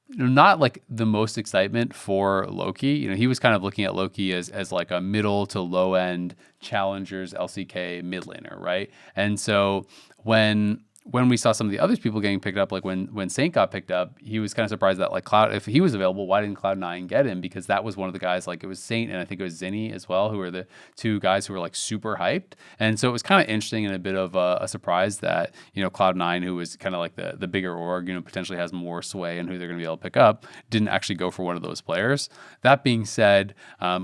Speaker 1: not like the most excitement for Loki. He was kind of looking at Loki as like a middle to low end challengers LCK mid laner, right? And so when we saw some of the other people getting picked up, like when Saint got picked up, he was kind of surprised that like Cloud, if he was available, why didn't Cloud9 get him? Because that was one of the guys, like it was Saint and I think it was Zinni as well, who were the two guys who were like super hyped. And so it was kind of interesting and a bit of a surprise that, Cloud9, who was kind of like the bigger org, potentially has more sway in who they're going to be able to pick up, didn't actually go for one of those players. That being said,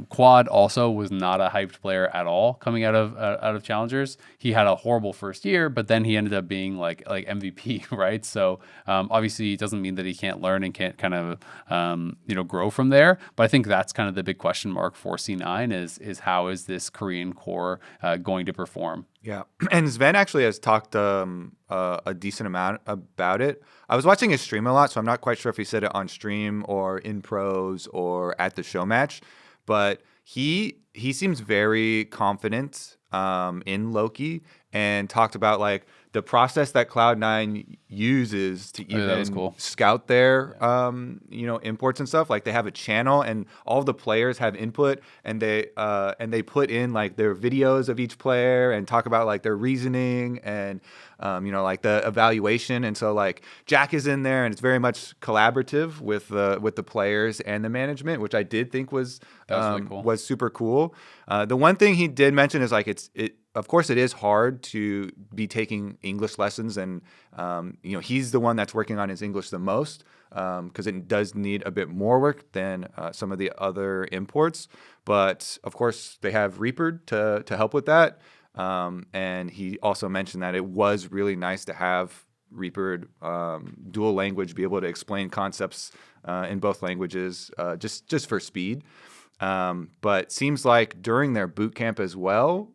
Speaker 1: Quad also was not a hyped player at all coming out of Challengers. He had a horrible first year, but then he ended up being like MVP, right? So obviously it doesn't mean that he can't learn and can't kind of grow from there. But I think that's kind of the big question mark for C9 is how is this Korean core going to perform?
Speaker 2: Yeah, and Sven actually has talked a decent amount about it. I was watching his stream a lot, so I'm not quite sure if he said it on stream or in pros or at the Showmatch, but he seems very confident in Loki and talked about like the process that Cloud9 uses to even scout their imports and stuff. Like they have a channel and all of the players have input, and they put in like their videos of each player and talk about like their reasoning and like the evaluation. And so like Jack is in there, and it's very much collaborative with the players and the management, which I did think was
Speaker 1: really cool.
Speaker 2: Was super cool. The one thing he did mention is like of course, it is hard to be taking English lessons, and he's the one that's working on his English the most because it does need a bit more work than some of the other imports. But of course, they have Reaper to help with that, and he also mentioned that it was really nice to have Reaper dual language, be able to explain concepts in both languages, just for speed. But seems like during their boot camp as well,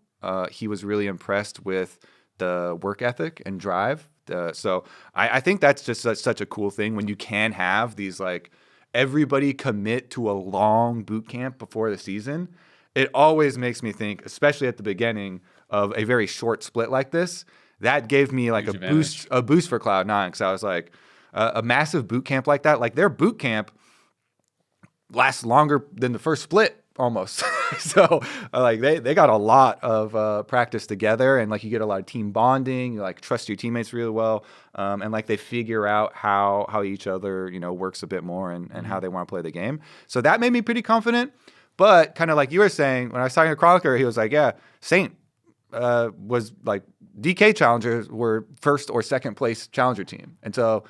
Speaker 2: he was really impressed with the work ethic and drive. So I think that's just such a cool thing when you can have these like everybody commit to a long boot camp before the season. It always makes me think, especially at the beginning of a very short split like this, that gave me like a boost for Cloud9, because I was like a massive boot camp like that, like their boot camp lasts longer than the first split almost. So like they got a lot of practice together, and like you get a lot of team bonding, you like trust your teammates really well, and like they figure out how each other works a bit more and how they want to play the game. So that made me pretty confident. But kind of like you were saying, when I was talking to Chronicler, he was like, yeah, Saint was like DK challengers were first or second place challenger team, and so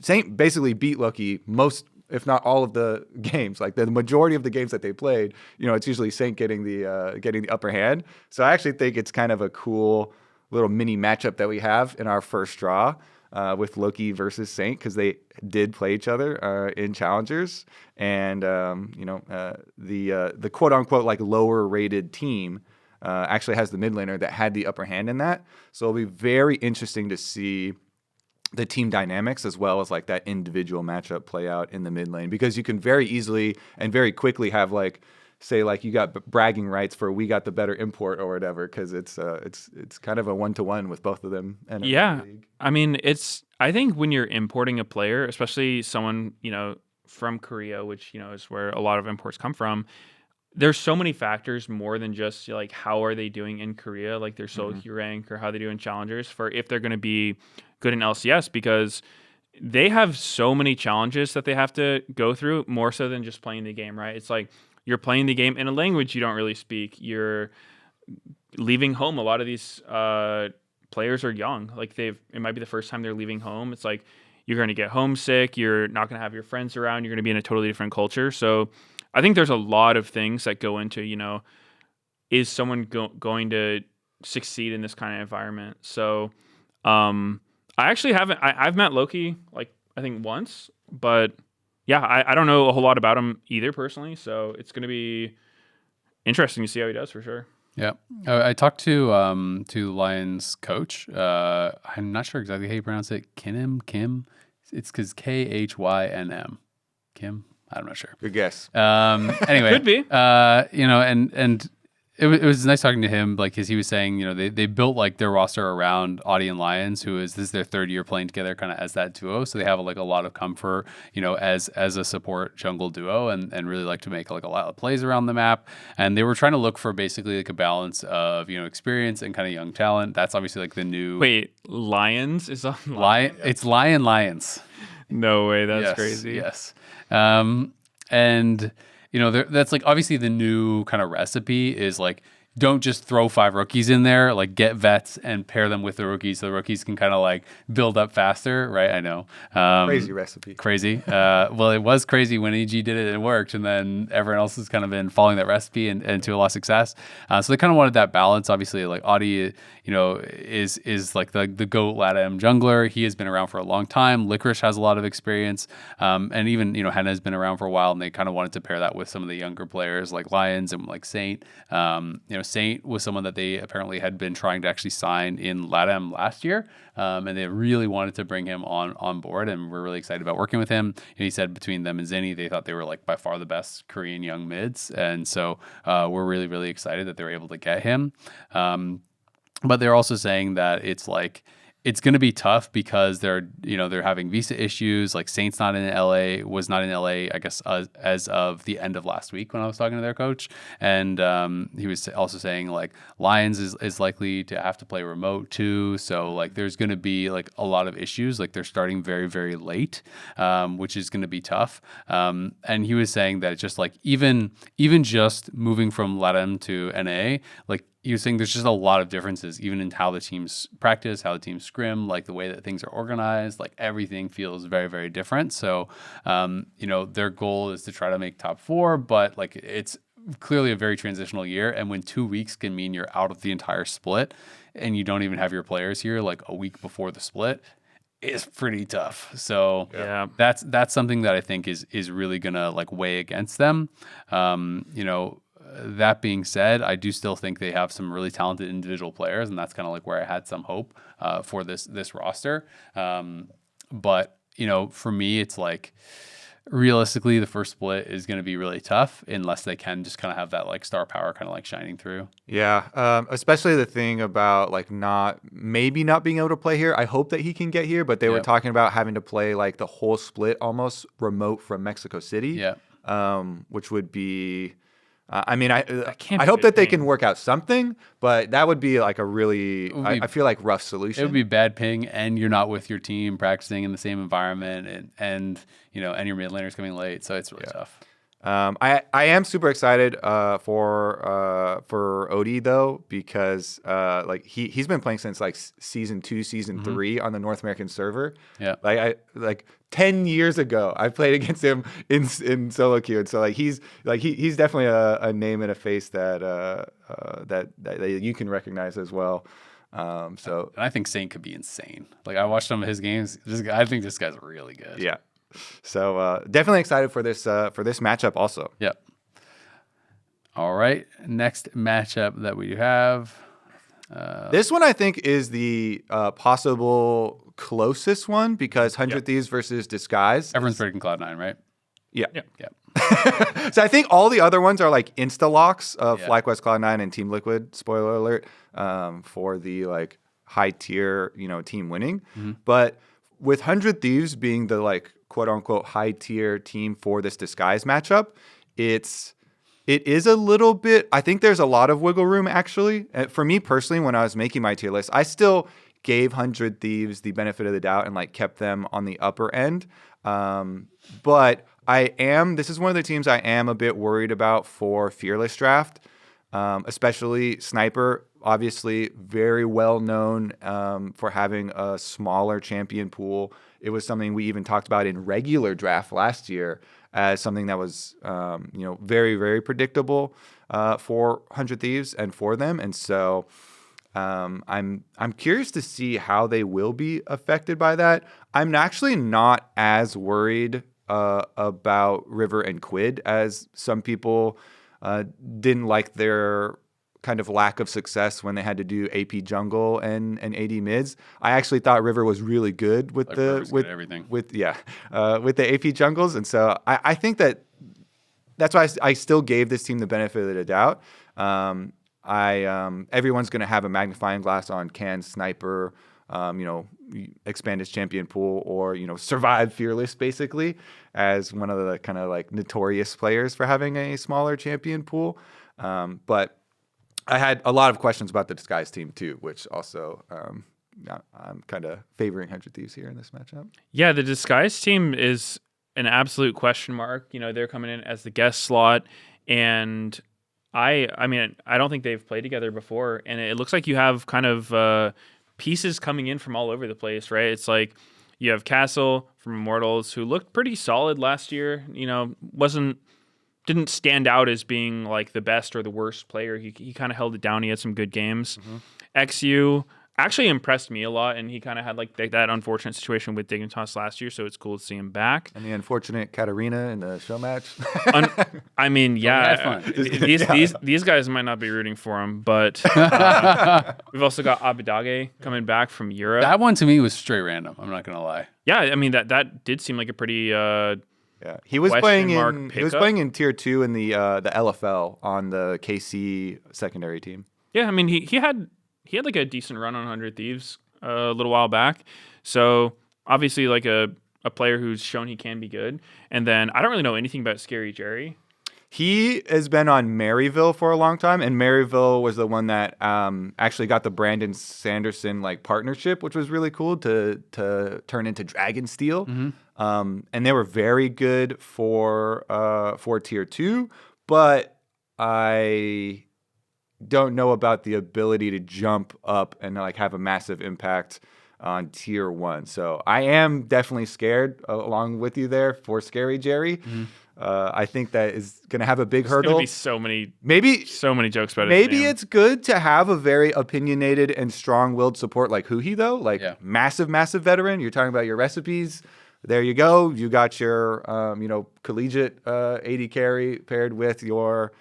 Speaker 2: Saint basically beat Loki most if not all of the games, like the majority of the games that they played, it's usually Saint getting the upper hand. So I actually think it's kind of a cool little mini matchup that we have in our first draw with Loki versus Saint, because they did play each other in challengers, and the quote unquote like lower rated team actually has the mid laner that had the upper hand in that. So it'll be very interesting to see the team dynamics as well as like that individual matchup play out in the mid lane, because you can very easily and very quickly have like, say like you got bragging rights for we got the better import or whatever, because it's kind of a 1-to-1 with both of them. And
Speaker 3: Yeah, I mean, I think when you're importing a player, especially someone from Korea, which is where a lot of imports come from, there's so many factors more than just like how are they doing in Korea, like their solo queue rank or how they do in challengers, for if they're going to be good in LCS, because they have so many challenges that they have to go through, more so than just playing the game, right? It's like you're playing the game in a language you don't really speak. You're leaving home. A lot of these players are young. Like it might be the first time they're leaving home. It's like you're going to get homesick. You're not going to have your friends around. You're going to be in a totally different culture. So I think there's a lot of things that go into, is someone going to succeed in this kind of environment? So I actually haven't. I've met Loki like I think once, but yeah, I don't know a whole lot about him either personally. So it's going to be interesting to see how he does for sure.
Speaker 1: Yeah, I talked to Lyon's coach. I'm not sure exactly how you pronounce it. Kim. It's because Khynm. Kim. I'm not sure.
Speaker 2: Good guess.
Speaker 1: Anyway,
Speaker 3: Could be.
Speaker 1: And it was nice talking to him, like, because he was saying, they built like their roster around Audie and Lyons, this is their third year playing together, kind of as that duo. So they have like a lot of comfort, as a support jungle duo, and really like to make like a lot of plays around the map. And they were trying to look for basically like a balance of experience and kind of young talent. That's obviously like the new
Speaker 3: Lions is on
Speaker 1: Lion. It's Lions.
Speaker 3: No way, that's
Speaker 1: Yes,
Speaker 3: crazy.
Speaker 1: Yes, and. That's like obviously the new kind of recipe is like, don't just throw 5 rookies in there, like get vets and pair them with the rookies so the rookies can kind of like build up faster, right? I know.
Speaker 2: Crazy recipe.
Speaker 1: Crazy. Well, it was crazy when EG did it and it worked, and then everyone else has kind of been following that recipe and to a lot of success. So they kind of wanted that balance. Obviously, like Audie, is like the GOAT LATAM jungler. He has been around for a long time. Licorice has a lot of experience. And even, Henna has been around for a while, and they kind of wanted to pair that with some of the younger players like Lions and like Saint. Saint was someone that they apparently had been trying to actually sign in LATAM last year, and they really wanted to bring him on board, and we're really excited about working with him. And he said between them and Zinni, they thought they were like by far the best Korean young mids, and so we're really, really excited that they were able to get him. But they're also saying that it's going to be tough because they're having visa issues. Like Saint's was not in LA, I guess, as of the end of last week when I was talking to their coach. And he was also saying like Lions is likely to have to play remote too. So like there's going to be like a lot of issues. Like they're starting very, very late, which is going to be tough. And he was saying that it's just like even just moving from LATAM to NA, like he was saying there's just a lot of differences, even in how the teams practice, how the teams scrim, like the way that things are organized, like everything feels very, very different. So, their goal is to try to make top 4, but like it's clearly a very transitional year. And when 2 weeks can mean you're out of the entire split and you don't even have your players here like a week before the split, is pretty tough. So
Speaker 3: yeah,
Speaker 1: that's something that I think is really gonna like weigh against them. That being said, I do still think they have some really talented individual players, and that's kind of like where I had some hope for this roster. But for me, it's like realistically, the first split is going to be really tough unless they can just kind of have that like star power kind of like shining through.
Speaker 2: Yeah, especially the thing about like not being able to play here. I hope that he can get here, but they were talking about having to play like the whole split almost remote from Mexico City.
Speaker 1: Yeah,
Speaker 2: which would be. I
Speaker 3: can't
Speaker 2: hope
Speaker 3: be a
Speaker 2: that they
Speaker 3: thing.
Speaker 2: can work out something, but that would be like a really, I feel like rough solution.
Speaker 1: it would be bad ping, and you're not with your team practicing in the same environment, and your mid laner's coming late, so it's really tough.
Speaker 2: I am super excited for Odie though, because like he's been playing since like season 2, season 3 on the North American server.
Speaker 1: Yeah.
Speaker 2: Like 10 years ago I played against him in solo queue, and so like he's definitely a name and a face that you can recognize as well. So
Speaker 1: And I think Saint could be insane. Like I watched some of his games. I think this guy's really good.
Speaker 2: yeah. So definitely excited for this matchup also.
Speaker 1: Yep. All right. Next matchup that we have.
Speaker 2: This one I think is the possible closest one, because 100 Thieves versus Disguise.
Speaker 1: Everyone's predicting Cloud9, right?
Speaker 2: Yeah.
Speaker 3: Yeah.
Speaker 2: So I think all the other ones are like insta locks of
Speaker 1: Yeah.
Speaker 2: FlyQuest, Cloud9, and Team Liquid. Spoiler alert, for the like high tier, team winning. But with 100 Thieves being the like quote unquote high tier team for this Disguise matchup, it is a little bit. I think there's a lot of wiggle room actually. For me personally, when I was making my tier list, I still gave 100 Thieves the benefit of the doubt and like kept them on the upper end. But this is one of the teams I am a bit worried about for Fearless Draft, especially Sniper, obviously very well known for having a smaller champion pool. It was something we even talked about in regular draft last year as something that was, very, very predictable for 100 Thieves and for them. And so I'm curious to see how they will be affected by that. I'm actually not as worried about River and Quid as some people didn't like their kind of lack of success when they had to do AP jungle and AD mids. I actually thought River was really good with
Speaker 1: everything.
Speaker 2: with the AP jungles, and so I think that's why I still gave this team the benefit of the doubt. Everyone's going to have a magnifying glass on can Sniper, expand his champion pool, or survive Fearless basically as one of the kind of like notorious players for having a smaller champion pool. But I had a lot of questions about the Disguise team too, which also I'm kind of favoring 100 Thieves here in this matchup.
Speaker 3: Yeah, the Disguise team is an absolute question mark. They're coming in as the guest slot, and I mean, I don't think they've played together before, and it looks like you have kind of pieces coming in from all over the place, right? It's like you have Castle from Immortals, who looked pretty solid last year. Didn't stand out as being like the best or the worst player. He kind of held it down. He had some good games. XU actually impressed me a lot, and he kind of had like that unfortunate situation with Dignitas last year, so it's cool to see him back.
Speaker 2: And the unfortunate Katarina in the show match.
Speaker 3: I mean, yeah,
Speaker 1: fun.
Speaker 3: these guys might not be rooting for him, but we've also got Abidage coming back from Europe.
Speaker 1: That one to me was straight random. I'm not going to lie.
Speaker 3: Yeah, I mean that did seem like a pretty
Speaker 2: yeah, he was playing in tier 2 in the LFL on the KC secondary team.
Speaker 3: Yeah, I mean he had like a decent run on 100 Thieves a little while back. So obviously like a player who's shown he can be good. And then I don't really know anything about Scary Jerry.
Speaker 2: He has been on Maryville for a long time, and Maryville was the one that actually got the Brandon Sanderson like partnership, which was really cool to turn into Dragonsteel. And they were very good for tier 2, but I don't know about the ability to jump up and like have a massive impact on tier 1. So I am definitely scared along with you there for Scary Jerry. I think that is going to have a big hurdle.
Speaker 3: There's going to be so many jokes about it.
Speaker 2: Maybe it's good to have a very opinionated and strong-willed support like Huhi, though. Like, massive veteran. You're talking about your recipes. There you go. You got your, collegiate AD carry paired with your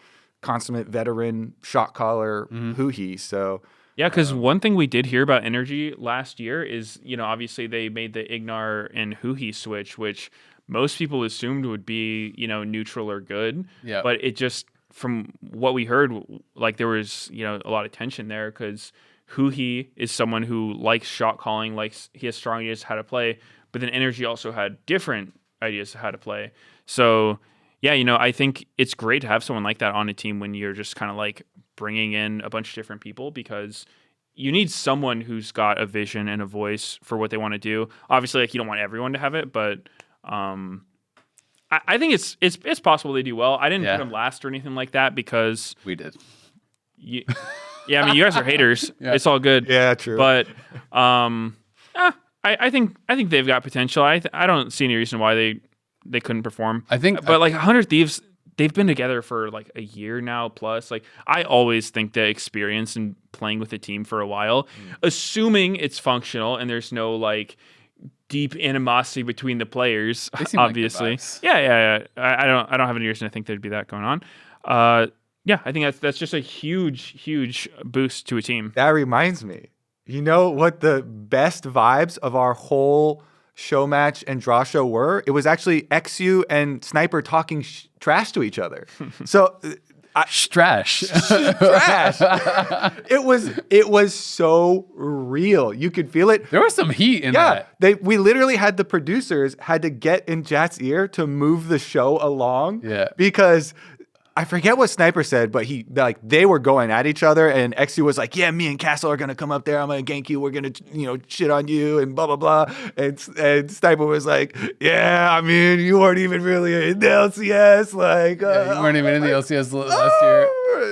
Speaker 2: consummate veteran shot caller Huhi. So
Speaker 3: yeah, because one thing we did hear about Energy last year is, obviously they made the Ignar and Huhi switch, which most people assumed would be, neutral or good. Yeah. But it just, from what we heard, like there was, a lot of tension there because Huhi is someone who likes shot calling, he has strong ideas how to play, but then Energy also had different ideas of how to play. So yeah, I think it's great to have someone like that on a team when you're just kind of like bringing in a bunch of different people, because you need someone who's got a vision and a voice for what they want to do. Obviously, like you don't want everyone to have it, but I I think it's possible they do well. I didn't
Speaker 1: Yeah.
Speaker 3: put them last or anything like that because
Speaker 1: We did.
Speaker 3: yeah, I mean, you guys are haters.
Speaker 1: Yeah.
Speaker 3: It's all good.
Speaker 2: Yeah, true.
Speaker 3: But I think they've got potential. I don't see any reason why they couldn't perform.
Speaker 1: I think-
Speaker 3: but like 100 Thieves, they've been together for like a year now plus. Like I always think the experience in playing with a team for a while, assuming it's functional and there's no like deep animosity between the players.
Speaker 1: They seem like good
Speaker 3: Obviously,
Speaker 1: vibes.
Speaker 3: yeah. I don't have any reason to think there'd be that going on. Yeah, I think that's just a huge boost to a team.
Speaker 2: That reminds me. You know what the best vibes of our whole show match and draw show were? It was actually XU and Sniper talking trash to each other. So
Speaker 1: Trash.
Speaker 2: trash. It was so real. You could feel it.
Speaker 1: There was some heat in that.
Speaker 2: We literally had the producers had to get in Jat's ear to move the show along.
Speaker 1: Yeah.
Speaker 2: Because I forget what Sniper said, but they were going at each other, and XU was like, "Yeah, me and Castle are gonna come up there. I'm gonna gank you. We're gonna, shit on you and blah blah blah." And Sniper was like, "Yeah, I mean, you weren't even really in the LCS. Like,
Speaker 1: You weren't even in the LCS last year.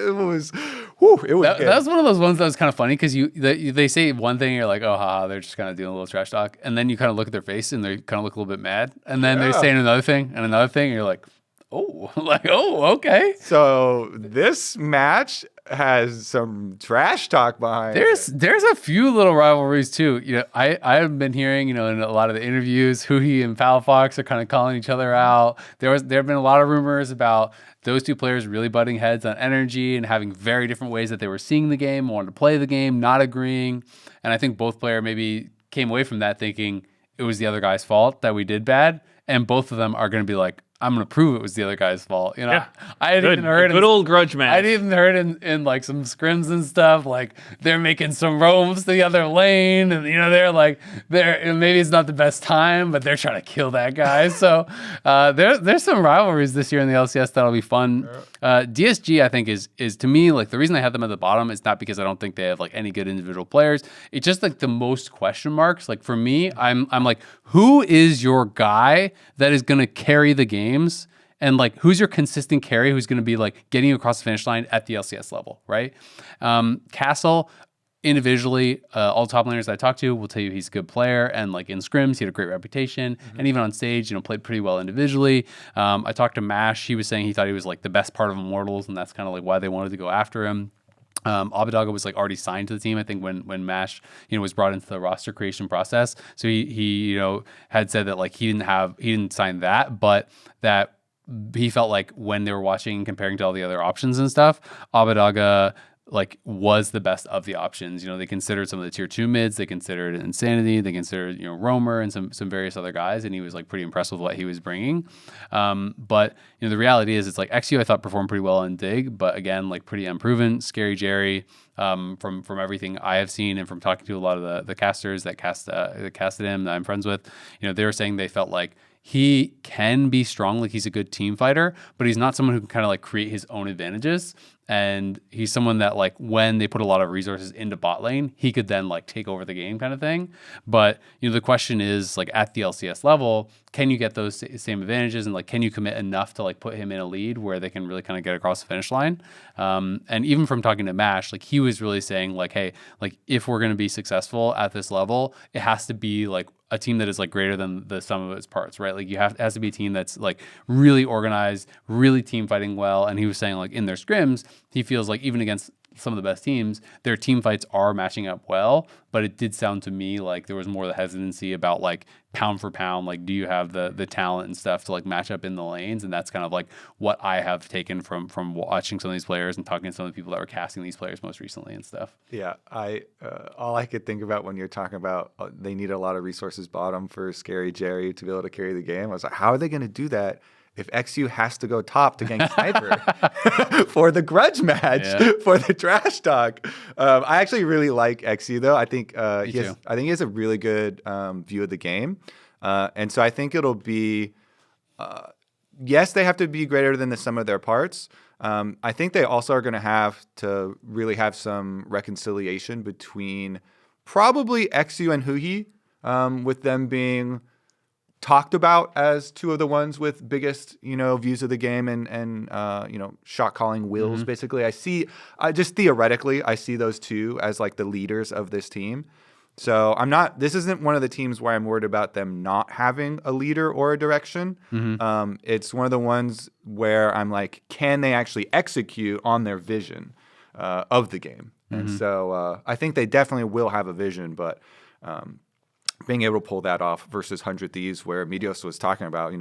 Speaker 2: It was, whew, it was.
Speaker 1: That was one of those ones that was kind of funny because they say one thing, you're like, oh, haha, they're just kind of doing a little trash talk, and then you kind of look at their face and they kind of look a little bit mad, and then they're saying another thing and another thing, and you're like, okay.
Speaker 2: So this match has some trash talk behind it.
Speaker 1: There's a few little rivalries too. I've been hearing, in a lot of the interviews, Huhi and Palafox are kind of calling each other out. There have been a lot of rumors about those two players really butting heads on energy and having very different ways that they were seeing the game, wanted to play the game, not agreeing. And I think both players maybe came away from that thinking it was the other guy's fault that we did bad. And both of them are going to be like, I'm going to prove it was the other guy's fault.
Speaker 3: Yeah.
Speaker 1: I had even heard
Speaker 3: good old grudge match.
Speaker 1: I'd even heard in like some scrims and stuff, like they're making some roams to the other lane, and they're like maybe it's not the best time, but they're trying to kill that guy. So there's some rivalries this year in the LCS that'll be fun. DSG I think is to me like the reason I have them at the bottom is not because I don't think they have like any good individual players. It's just like the most question marks. Like for me, I'm like, who is your guy that is going to carry the games? And like, who's your consistent carry who's going to be like getting you across the finish line at the LCS level, right? Castle, individually, all top laners I talked to will tell you he's a good player, and like in scrims, he had a great reputation, and even on stage, played pretty well individually. I talked to Mash; he was saying he thought he was like the best part of Immortals, and that's kind of like why they wanted to go after him. Abadaga was like already signed to the team, I think, when Mash was brought into the roster creation process. So he had said that like he didn't sign that, but that he felt like when they were watching, comparing to all the other options and stuff, Abadaga like was the best of the options. They considered some of the tier 2 mids, they considered Insanity, they considered Roamer and some various other guys, and he was like pretty impressed with what he was bringing. But the reality is it's like XU I thought performed pretty well in Dig, but again like pretty unproven. Scary Jerry, from everything I have seen and from talking to a lot of the casters that casted him that I'm friends with, they were saying they felt like he can be strong, like he's a good team fighter, but he's not someone who can kind of like create his own advantages. And he's someone that like when they put a lot of resources into bot lane, he could then like take over the game kind of thing. But the question is like at the LCS level, can you get those same advantages, and like can you commit enough to like put him in a lead where they can really kind of get across the finish line? And even from talking to Mash, like he was really saying like, hey, like if we're going to be successful at this level, it has to be like a team that is like greater than the sum of its parts, right? Like it has to be a team that's like really organized, really team fighting well. And he was saying like in their scrims, he feels like even against some of the best teams, their team fights are matching up well, but it did sound to me like there was more the hesitancy about like pound for pound, like do you have the talent and stuff to like match up in the lanes? And that's kind of like what I have taken from watching some of these players and talking to some of the people that were casting these players most recently and stuff.
Speaker 2: Yeah, all I could think about when you're talking about they need a lot of resources bottom for Scary Jerry to be able to carry the game, I was like, how are they going to do that if XU has to go top to gank Sniper for the grudge match, for the trash talk? I actually really like XU though. I think he has a really good view of the game, and so I think it'll be yes, they have to be greater than the sum of their parts. I think they also are going to have to really have some reconciliation between probably XU and Huhi, with them being talked about as two of the ones with biggest, views of the game and shot calling wills. Basically, I just theoretically, I see those two as like the leaders of this team. So this isn't one of the teams where I'm worried about them not having a leader or a direction. It's one of the ones where I'm like, can they actually execute on their vision of the game? And so I think they definitely will have a vision, but being able to pull that off versus 100 Thieves, where Meteos was talking about,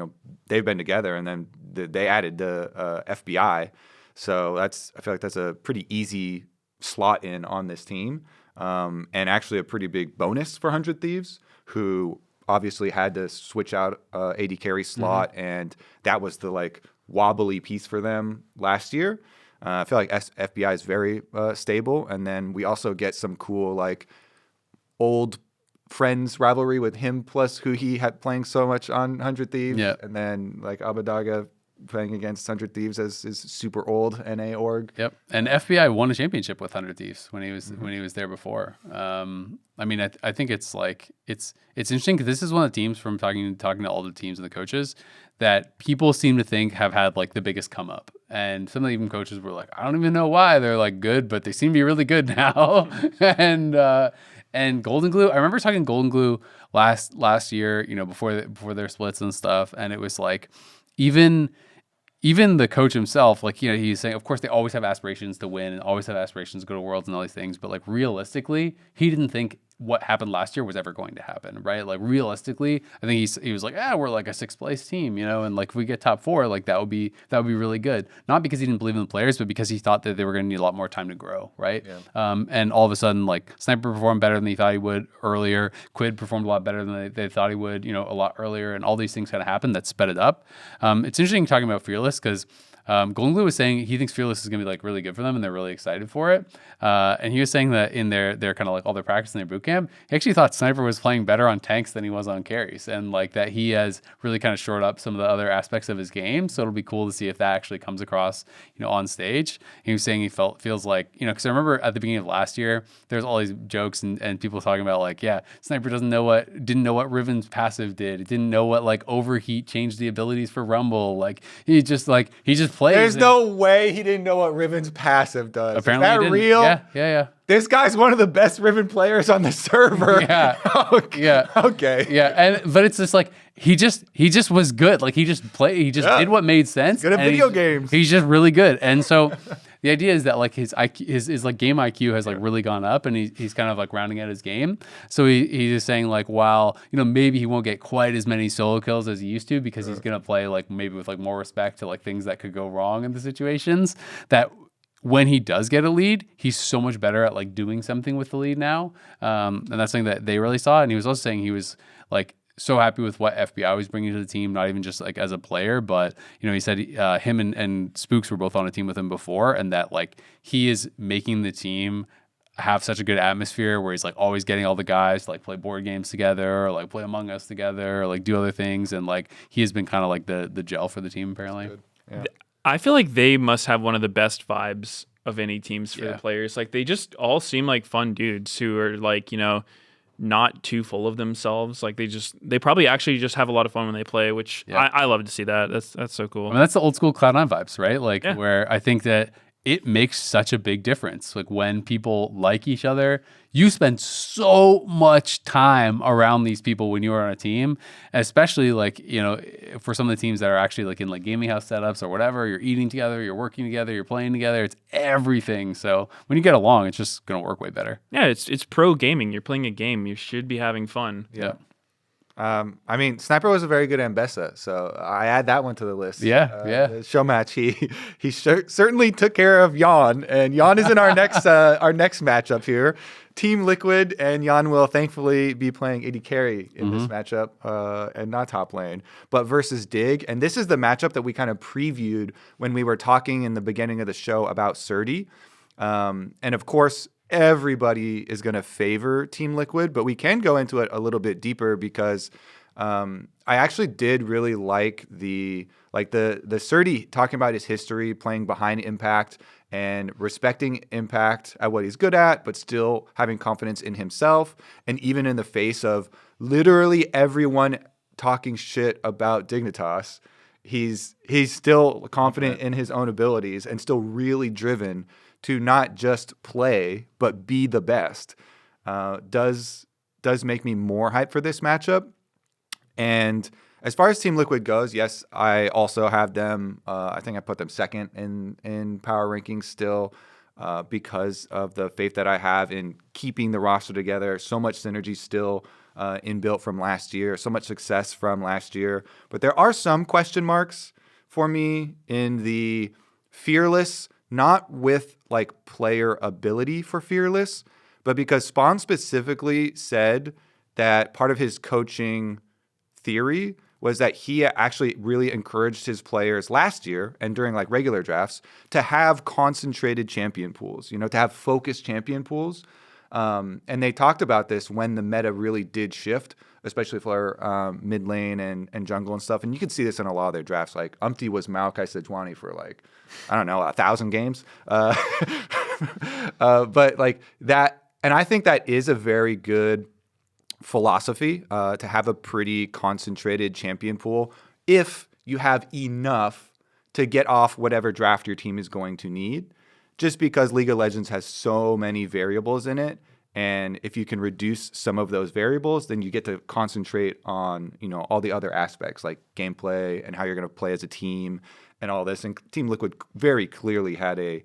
Speaker 2: they've been together and then they added the FBI. So I feel like that's a pretty easy slot in on this team. And actually a pretty big bonus for 100 Thieves, who obviously had to switch out AD carry slot, and that was the like wobbly piece for them last year. I feel like FBI is very stable, and then we also get some cool like old friends rivalry with him plus who he had playing so much on 100 Thieves, and then like Abadaga playing against 100 Thieves as his super old NA org.
Speaker 1: Yep, and FBI won a championship with 100 Thieves when he was there before. I mean, I think it's like it's interesting because this is one of the teams from talking to all the teams and the coaches that people seem to think have had like the biggest come up, and some of the even coaches were like, I don't even know why they're like good, but they seem to be really good now. And Golden Glue, I remember talking Golden Glue last year, before their splits and stuff, and it was like even the coach himself, like, he's saying, of course, they always have aspirations to win and always have aspirations to go to Worlds and all these things. But like realistically, he didn't think what happened last year was ever going to happen, right? Like realistically, I think he was like, we're like a 6th place team, and like if we get top 4, like that would be really good. Not because he didn't believe in the players, but because he thought that they were going to need a lot more time to grow, right? Yeah. And all of a sudden, like Sniper performed better than he thought he would earlier. Quid performed a lot better than they thought he would, a lot earlier, and all these things kind of happened that sped it up. It's interesting talking about Fearless because Golden Glue was saying he thinks Fearless is going to be like really good for them and they're really excited for it. And he was saying that in their kind of like all their practice and their boot camp, he actually thought Sniper was playing better on tanks than he was on carries, and like that he has really kind of shored up some of the other aspects of his game. So it'll be cool to see if that actually comes across, on stage. He was saying he feels like, because I remember at the beginning of last year, there's all these jokes and people talking about like, Sniper didn't know what Riven's passive did. It didn't know what like overheat changed the abilities for Rumble. Like he just plays.
Speaker 2: There's no way he didn't know what Riven's passive does.
Speaker 1: Apparently,
Speaker 2: is that real?
Speaker 1: Yeah.
Speaker 2: This guy's one of the best Riven players on the server.
Speaker 1: Yeah.
Speaker 2: Okay.
Speaker 1: Yeah.
Speaker 2: Okay.
Speaker 1: Yeah. But it's just like he just was good. Like he just did what made sense.
Speaker 2: Good at video games.
Speaker 1: He's just really good. And so the idea is that like his IQ, his like game IQ has like really gone up, and he's kind of like rounding out his game. So he's just saying like, while maybe he won't get quite as many solo kills as he used to because he's gonna play like maybe with like more respect to like things that could go wrong in the situations, that when he does get a lead, he's so much better at like doing something with the lead now. And that's something that they really saw. And he was also saying he was like so happy with what FBI was bringing to the team, not even just like as a player, but he said him and Spooks were both on a team with him before, and that like he is making the team have such a good atmosphere where he's like always getting all the guys to like play board games together or like play Among Us together or like do other things, and like he has been kind of like the gel for the team apparently.
Speaker 2: Yeah.
Speaker 3: I feel like they must have one of the best vibes of any teams for the players. Like they just all seem like fun dudes who are like, not too full of themselves. Like they probably actually just have a lot of fun when they play, which I love to see that. That's so cool.
Speaker 1: I mean, that's the old school Cloud9 vibes, right? Like where I think that it makes such a big difference. Like when people like each other, you spend so much time around these people when you are on a team, especially like, for some of the teams that are actually like in like gaming house setups or whatever, you're eating together, you're working together, you're playing together, it's everything. So when you get along, it's just going to work way better.
Speaker 3: Yeah, it's pro gaming. You're playing a game. You should be having fun.
Speaker 1: Yeah.
Speaker 2: I mean, Sniper was a very good Ambessa, so I add that one to the list.
Speaker 1: Yeah.
Speaker 2: The Showmatch, he certainly took care of Jan, and Jan is in our next matchup here. Team Liquid, and Jan will thankfully be playing AD carry in this matchup, and not top lane, but versus Dig. And this is the matchup that we kind of previewed when we were talking in the beginning of the show about Surdy. And of course, everybody is going to favor Team Liquid, but we can go into it a little bit deeper because I actually did really like the Surdy talking about his history, playing behind Impact and respecting Impact at what he's good at, but still having confidence in himself. And even in the face of literally everyone talking shit about Dignitas. He's still confident in his own abilities and still really driven to not just play but be the best. Does make me more hyped for this matchup. And as far as Team Liquid goes, yes, I also have them. I think I put them second in power rankings still because of the faith that I have in keeping the roster together. So much synergy still inbuilt from last year, so much success from last year. But there are some question marks for me in the Fearless, not with like player ability for Fearless, but because Spawn specifically said that part of his coaching theory was that he actually really encouraged his players last year and during like regular drafts to have concentrated champion pools, to have focused champion pools. And they talked about this when the meta really did shift, especially for mid lane and jungle and stuff. And you can see this in a lot of their drafts. Like Umpty was Maokai Sejuani for like, I don't know, 1,000 games. But like that, and I think that is a very good philosophy to have a pretty concentrated champion pool if you have enough to get off whatever draft your team is going to need, just because League of Legends has so many variables in it. And if you can reduce some of those variables, then you get to concentrate on, all the other aspects like gameplay and how you're going to play as a team and all this. And Team Liquid very clearly had a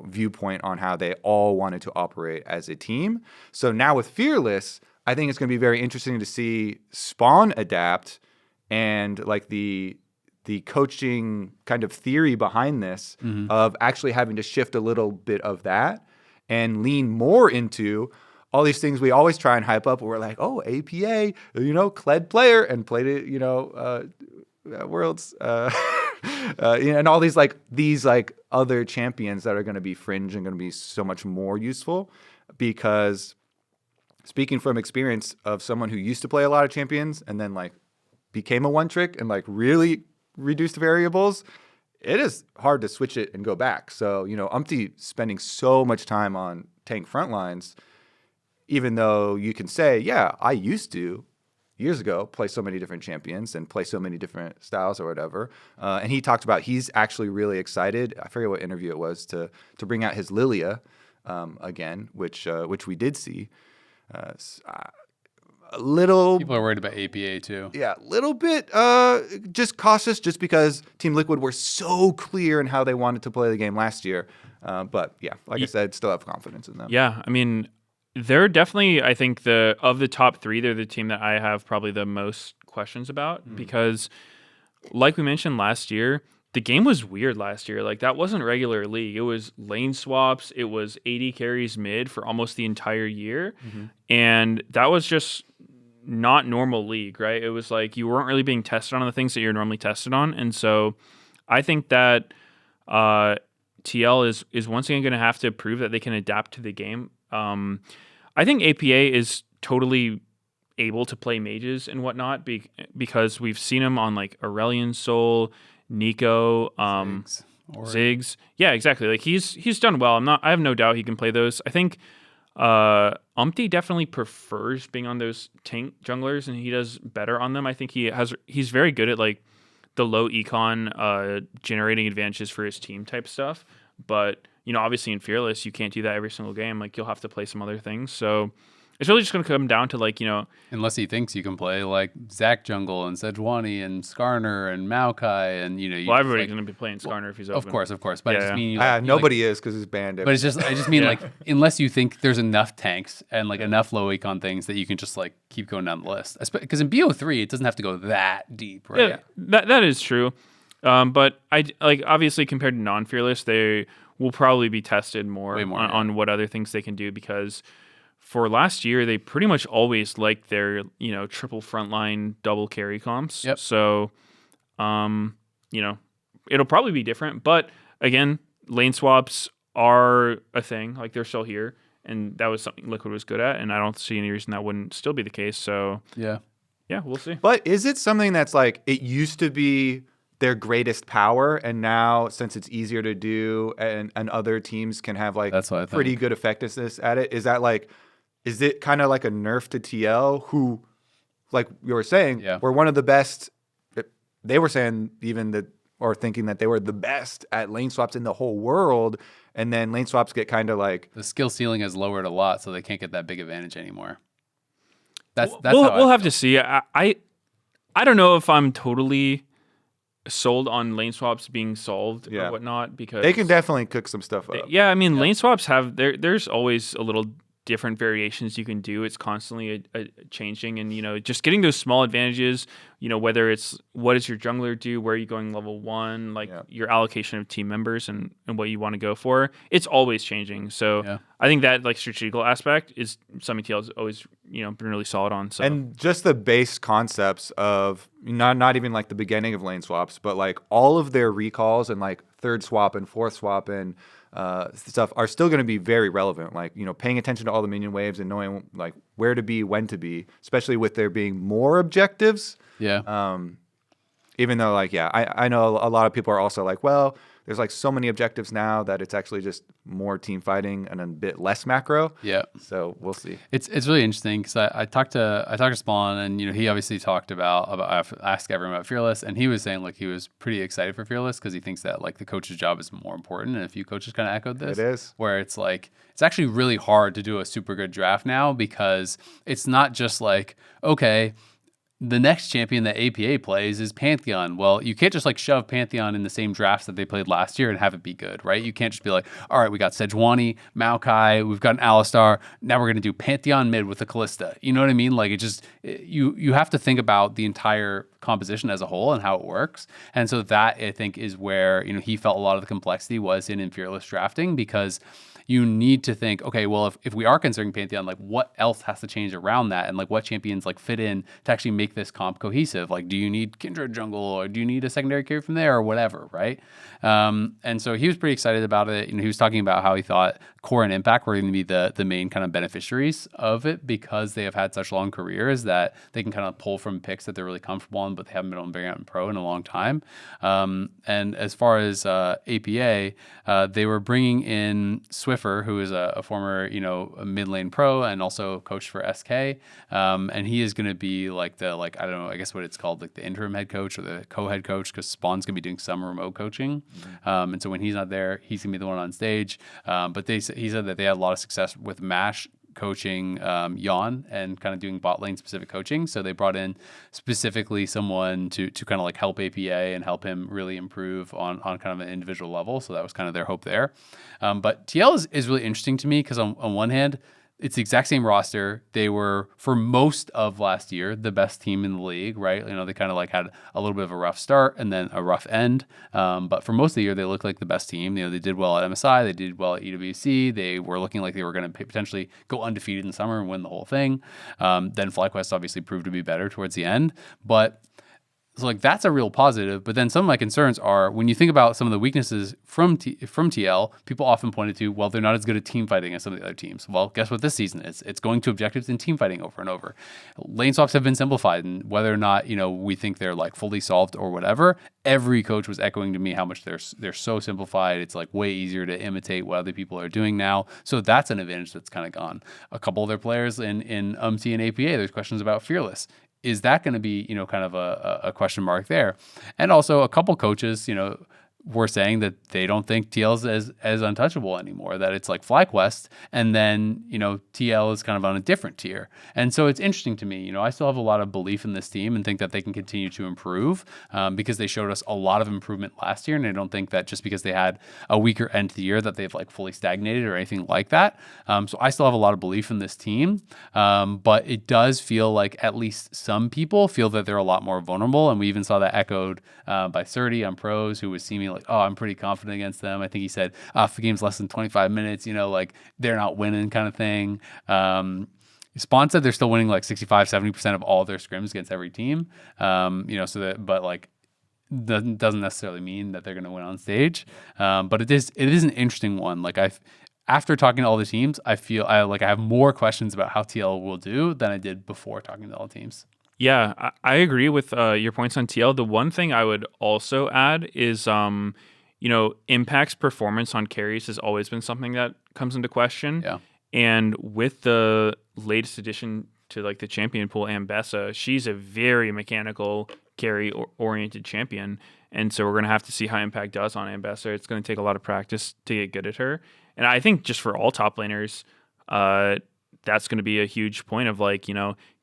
Speaker 2: viewpoint on how they all wanted to operate as a team. So now with Fearless, I think it's going to be very interesting to see Spawn adapt and like the coaching kind of theory behind this of actually having to shift a little bit of that and lean more into all these things we always try and hype up. Where we're like, oh, APA, Kled player and played it, Worlds, and all these other champions that are going to be fringe and going to be so much more useful. Because speaking from experience of someone who used to play a lot of champions and then like became a one trick and like really reduced variables, it is hard to switch it and go back. So, Umpty spending so much time on tank front lines, even though you can say, yeah, I used to years ago play so many different champions and play so many different styles or whatever. And he talked about he's actually really excited. I forget what interview it was to bring out his Lilia again, which we did see. A little
Speaker 1: people are worried about APA too.
Speaker 2: Yeah, a little bit just cautious just because Team Liquid were so clear in how they wanted to play the game last year. But yeah, like I said, still have confidence in them.
Speaker 3: Yeah, I mean, they're definitely, I think, of the top three, they're the team that I have probably the most questions about because, like we mentioned last year, the game was weird last year. Like, that wasn't regular league. It was lane swaps. It was 80 carries mid for almost the entire year. And that was just not normal league, right? It was like you weren't really being tested on the things that you're normally tested on. And so I think that TL is once again going to have to prove that they can adapt to the game. I think APA is totally able to play mages and whatnot because we've seen him on like Aurelion Sol, Nico, Ziggs. Yeah, exactly. Like he's done well. I have no doubt he can play those. I think Umpty definitely prefers being on those tank junglers and he does better on them. I think he's very good at like the low econ generating advantages for his team type stuff. But obviously in Fearless, you can't do that every single game. Like, you'll have to play some other things. So it's really just going to come down to, like,
Speaker 1: unless he thinks you can play, like, Zac Jungle and Sejuani and Skarner and Maokai and,
Speaker 3: Well, everybody's going to be playing Skarner if he's open.
Speaker 1: Of course. But I just mean...
Speaker 2: nobody is because he's banned.
Speaker 1: But it's just... I just mean, like, unless you think there's enough tanks and, like, enough low econ things that you can just, like, keep going down the list. Because in BO3, it doesn't have to go that deep, right?
Speaker 3: Yeah, that is true. But, obviously, compared to non-Fearless, they will probably be tested more on what other things they can do because for last year they pretty much always liked their triple frontline double carry comps.
Speaker 1: Yep.
Speaker 3: So it'll probably be different, but again, lane swaps are a thing. Like, they're still here, and that was something Liquid was good at, and I don't see any reason that wouldn't still be the case. So yeah, we'll see.
Speaker 2: But is it something that's like it used to be their greatest power, and now since it's easier to do and other teams can have like pretty good effectiveness at it, is it kind of like a nerf to TL who like you were saying, were one of the best. They were saying even that, or thinking that they were the best at lane swaps in the whole world. And then lane swaps get kind of like
Speaker 1: the skill ceiling has lowered a lot, so they can't get that big advantage anymore. That's
Speaker 3: we'll have to see. I don't know if I'm totally sold on lane swaps being solved or whatnot, because
Speaker 2: they can definitely cook some stuff up.
Speaker 3: Yeah, I mean, lane swaps have there's always a little different variations you can do. It's constantly changing, and just getting those small advantages. Whether it's what does your jungler do, where are you going level 1, like your allocation of team members and what you want to go for. It's always changing. So I think that like strategical aspect is something TL's always been really solid on. So
Speaker 2: and just the base concepts of not even like the beginning of lane swaps, but like all of their recalls and like third swap and fourth swap and stuff are still going to be very relevant. Like, paying attention to all the minion waves and knowing like where to be, when to be, especially with there being more objectives.
Speaker 1: Yeah.
Speaker 2: Even though like, I know a lot of people are also like, well, there's like so many objectives now that it's actually just more team fighting and a bit less macro.
Speaker 1: Yeah.
Speaker 2: So we'll see.
Speaker 1: It's really interesting because I talked to Spawn, and he obviously talked about ask everyone about Fearless, and he was saying like he was pretty excited for Fearless because he thinks that like the coach's job is more important, and a few coaches kind of echoed this.
Speaker 2: It is
Speaker 1: where it's like it's actually really hard to do a super good draft now because it's not just like, okay, the next champion that APA plays is Pantheon. Well, you can't just like shove Pantheon in the same drafts that they played last year and have it be good, right? You can't just be like, all right, we got Sejuani, Maokai, we've got an Alistar. Now we're going to do Pantheon mid with a Callista. You know what I mean? Like you have to think about the entire composition as a whole and how it works. And so that I think is where, he felt a lot of the complexity was in Fearless drafting, because you need to think, okay, well, if we are considering Pantheon, like what else has to change around that? And like what champions like fit in to actually make this comp cohesive? Like, do you need Kindred jungle, or do you need a secondary carry from there, or whatever, right? And so he was pretty excited about it. He was talking about how he thought Core and Impact were going to be the main kind of beneficiaries of it, because they have had such long careers that they can kind of pull from picks that they're really comfortable in, but they haven't been on Variant and Pro in a long time. And as far as APA, they were bringing in Swiffer, who is a former, a mid lane pro and also coached for SK. And he is going to be like I don't know, I guess what it's called, like the interim head coach or the co-head coach, because Spawn's going to be doing some remote coaching. Mm-hmm. And so when he's not there, he's going to be the one on stage. But he said that they had a lot of success with MASH coaching Yon and kind of doing bot lane specific coaching. So they brought in specifically someone to kind of like help APA and help him really improve on kind of an individual level. So that was kind of their hope there. But TL is really interesting to me because on one hand, it's the exact same roster. They were, for most of last year, the best team in the league, right? They kind of like had a little bit of a rough start and then a rough end. But for most of the year, they looked like the best team. They did well at MSI. They did well at EWC. They were looking like they were going to potentially go undefeated in summer and win the whole thing. Then FlyQuest obviously proved to be better towards the end. But so like that's a real positive, but then some of my concerns are when you think about some of the weaknesses from TL, people often pointed to, well, they're not as good at team fighting as some of the other teams. Well, guess what this season is? It's going to objectives and team fighting over and over. Lane swaps have been simplified, and whether or not, we think they're like fully solved or whatever, every coach was echoing to me how much they're so simplified. It's like way easier to imitate what other people are doing now. So that's an advantage that's kind of gone. A couple of their players in UMT and APA, there's questions about Fearless. Is that going to be, kind of a question mark there? And also a couple coaches, were saying that they don't think TL's as untouchable anymore, that it's like FlyQuest, and then, TL is kind of on a different tier. And so it's interesting to me, I still have a lot of belief in this team and think that they can continue to improve because they showed us a lot of improvement last year. And I don't think that just because they had a weaker end to the year that they've like fully stagnated or anything like that. So I still have a lot of belief in this team, but it does feel like at least some people feel that they're a lot more vulnerable. And we even saw that echoed by Surdy on Pros, who was seeming like, oh, I'm pretty confident against them. I think he said, if the game's less than 25 minutes, like they're not winning kind of thing. Spawn said they're still winning like 65-70% of all their scrims against every team. But like doesn't necessarily mean that they're going to win on stage. But it is an interesting one. Like after talking to all the teams, I feel I have more questions about how TL will do than I did before talking to all the teams.
Speaker 3: Yeah, I agree with your points on TL. The one thing I would also add is, Impact's performance on carries has always been something that comes into question.
Speaker 1: Yeah.
Speaker 3: And with the latest addition to like the champion pool, Ambessa, she's a very mechanical carry oriented champion. And so we're going to have to see how Impact does on Ambessa. It's going to take a lot of practice to get good at her. And I think just for all top laners, that's going to be a huge point of like,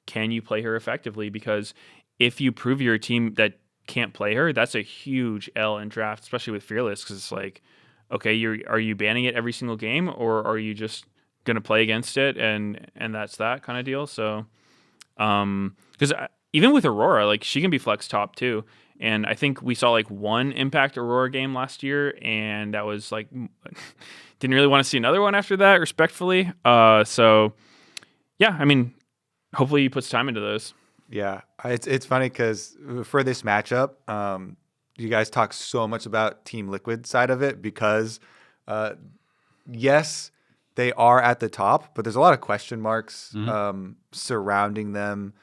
Speaker 3: can you play her effectively? Because if you prove you're a team that can't play her, that's a huge L in draft, especially with Fearless, because it's like, okay, are you banning it every single game, or are you just going to play against it and that's that kind of deal? So, because even with Aurora, like she can be flex top too. And I think we saw like one Impact Aurora game last year, and that was like, didn't really want to see another one after that, respectfully. So, yeah, I mean, hopefully he puts time into those.
Speaker 2: Yeah, it's funny because for this matchup, you guys talk so much about Team Liquid side of it because, yes, they are at the top, but there's a lot of question marks surrounding them,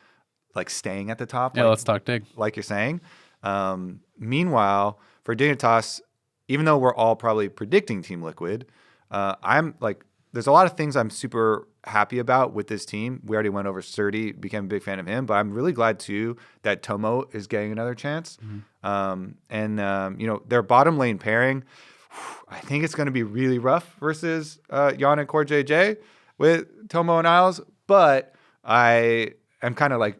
Speaker 2: like staying at the top.
Speaker 1: Yeah,
Speaker 2: like,
Speaker 1: let's talk Dig.
Speaker 2: Like you're saying. Meanwhile, for Dignitas, even though we're all probably predicting Team Liquid, I'm like, there's a lot of things I'm super happy about with this team. We already went over Surdy, became a big fan of him, but I'm really glad too that Tomo is getting another chance. Their bottom lane pairing, I think it's going to be really rough versus Jan and Core JJ with Tomo and Isles, but I'm kind of like,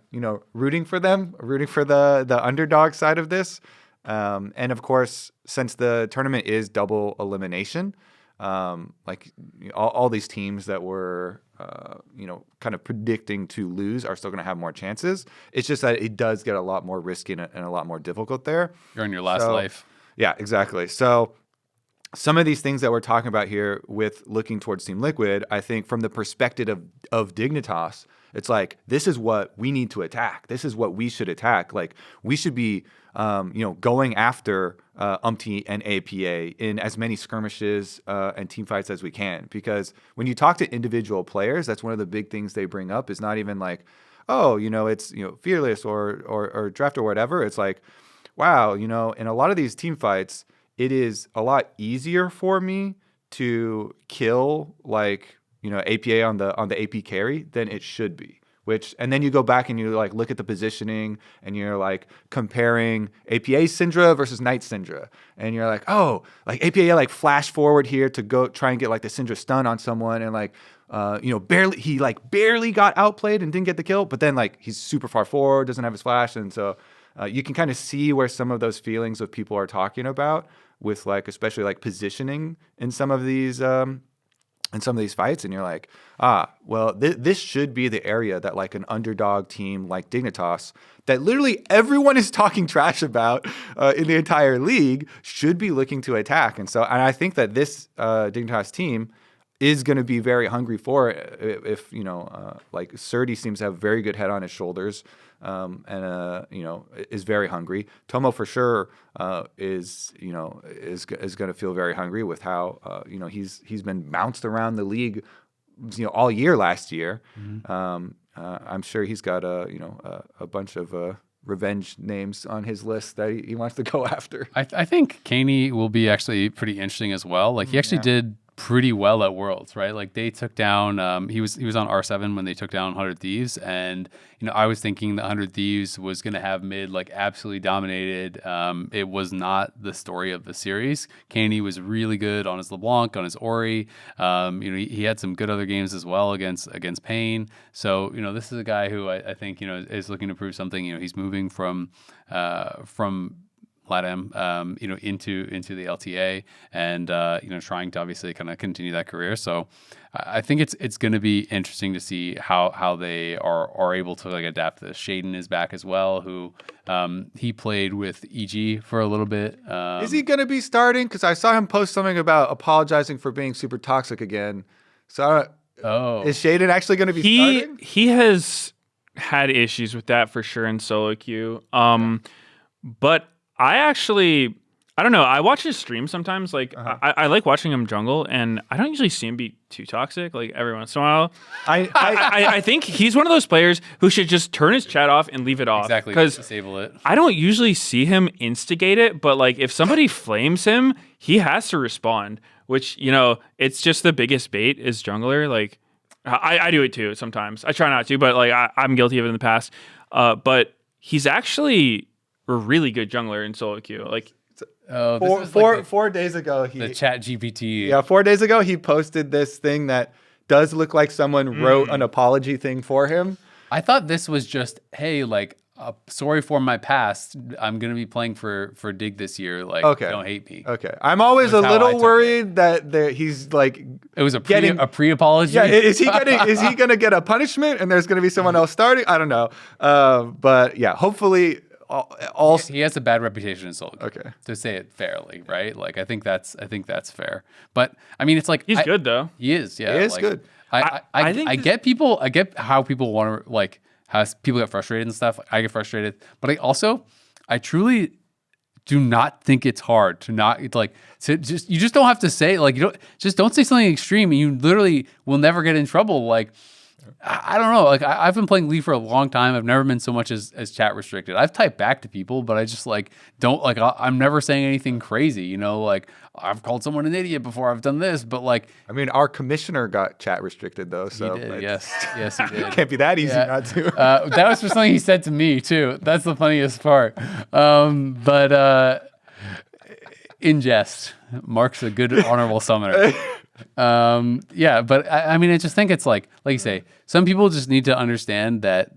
Speaker 2: rooting for them, rooting for the underdog side of this. And of course, since the tournament is double elimination, all these teams that were, kind of predicting to lose are still going to have more chances. It's just that it does get a lot more risky and a lot more difficult there.
Speaker 1: You're in your last life.
Speaker 2: Yeah, exactly. So some of these things that we're talking about here with looking towards Team Liquid, I think from the perspective of Dignitas, it's like, this is what we need to attack. This is what we should attack. Like, we should be, going after UMTI and APA in as many skirmishes and team fights as we can. Because when you talk to individual players, that's one of the big things they bring up. Is not even like, oh, it's Fearless or Draft or whatever. It's like, wow, in a lot of these team fights, it is a lot easier for me to kill APA on the AP carry than it should be. And then you go back and you like look at the positioning and you're like comparing APA Syndra versus Knight Syndra, and you're like, oh, like APA like flash forward here to go try and get like the Syndra stun on someone, and like barely got outplayed and didn't get the kill, but then like he's super far forward, doesn't have his flash, and so you can kind of see where some of those feelings of people are talking about with like especially like positioning in some of these fights, and you're like, this should be the area that like an underdog team like Dignitas, that literally everyone is talking trash about in the entire league, should be looking to attack. And I think that this Dignitas team is going to be very hungry for it if like Surdy seems to have a very good head on his shoulders, is very hungry. Tomo for sure is going to feel very hungry with how he's been bounced around the league all year last year. I'm sure he's got a bunch of revenge names on his list that he wants to go after.
Speaker 1: I think Kaney will be actually pretty interesting as well. Like he actually did pretty well at Worlds, right? Like they took down he was on R7 when they took down 100 Thieves, and I was thinking that 100 Thieves was going to have mid like absolutely dominated. It was not the story of the series. Kaney was really good on his LeBlanc, on his Ori. He had some good other games as well against Pain. So this is a guy who I think is looking to prove something. He's moving from LATAM, into the LTA, and trying to obviously kind of continue that career. So I think it's going to be interesting to see how they are able to like adapt to this. Shaden is back as well, who he played with EG for a little bit.
Speaker 2: Is he going to be starting? Because I saw him post something about apologizing for being super toxic again. So is Shaden actually going to be starting?
Speaker 3: He has had issues with that for sure in solo queue. But I don't know. I watch his stream sometimes. Like I like watching him jungle, and I don't usually see him be too toxic. Like every once in a while, I think he's one of those players who should just turn his chat off and leave it off.
Speaker 1: Exactly,
Speaker 3: because
Speaker 1: disable it.
Speaker 3: I don't usually see him instigate it, but like if somebody flames him, he has to respond. Which it's just the biggest bait is jungler. Like I do it too sometimes. I try not to, but like I'm guilty of it in the past. But he's actually a really good jungler in solo queue. Like
Speaker 1: Oh, this is
Speaker 2: Four
Speaker 1: like
Speaker 2: 4 days ago,
Speaker 1: the Chat GPT.
Speaker 2: yeah, 4 days ago he posted this thing that does look like someone wrote an apology thing for him.
Speaker 1: I thought this was just, hey, like, sorry for my past. I'm gonna be playing for Dig this year. Like,
Speaker 2: Okay.
Speaker 1: don't hate me.
Speaker 2: Okay, I'm always a
Speaker 1: That's how I
Speaker 2: little
Speaker 1: took
Speaker 2: worried that he's like,
Speaker 1: It was a
Speaker 2: Getting-
Speaker 1: pre-apology.
Speaker 2: yeah, is he gonna get a punishment and there's gonna be someone else starting? I don't know, but yeah, hopefully all
Speaker 1: He has a bad reputation in solo. queue,
Speaker 2: Okay.
Speaker 1: To say it fairly, right? Like, I think that's fair. But I mean, it's like
Speaker 3: he's good though.
Speaker 1: He is. Yeah,
Speaker 2: He is
Speaker 1: like,
Speaker 2: good.
Speaker 1: I
Speaker 3: think
Speaker 1: I get people. I get how people want to like how people get frustrated and stuff. I get frustrated, but I truly do not think it's hard to not you just don't have to say like don't say something extreme and you literally will never get in trouble. Like I don't know. Like I've been playing League for a long time. I've never been so much as chat restricted. I've typed back to people, but I just like don't like. I'm never saying anything crazy. You know, like I've called someone an idiot before. I've done this, but like
Speaker 2: I mean, our commissioner got chat restricted though, so
Speaker 1: he did. Yes, he did.
Speaker 2: can't be that easy
Speaker 1: Yeah.
Speaker 2: not to.
Speaker 1: That was for something he said to me too. That's the funniest part. But in jest, Mark's a good honorable summoner. Yeah, but I mean, I just think it's like you say, some people just need to understand that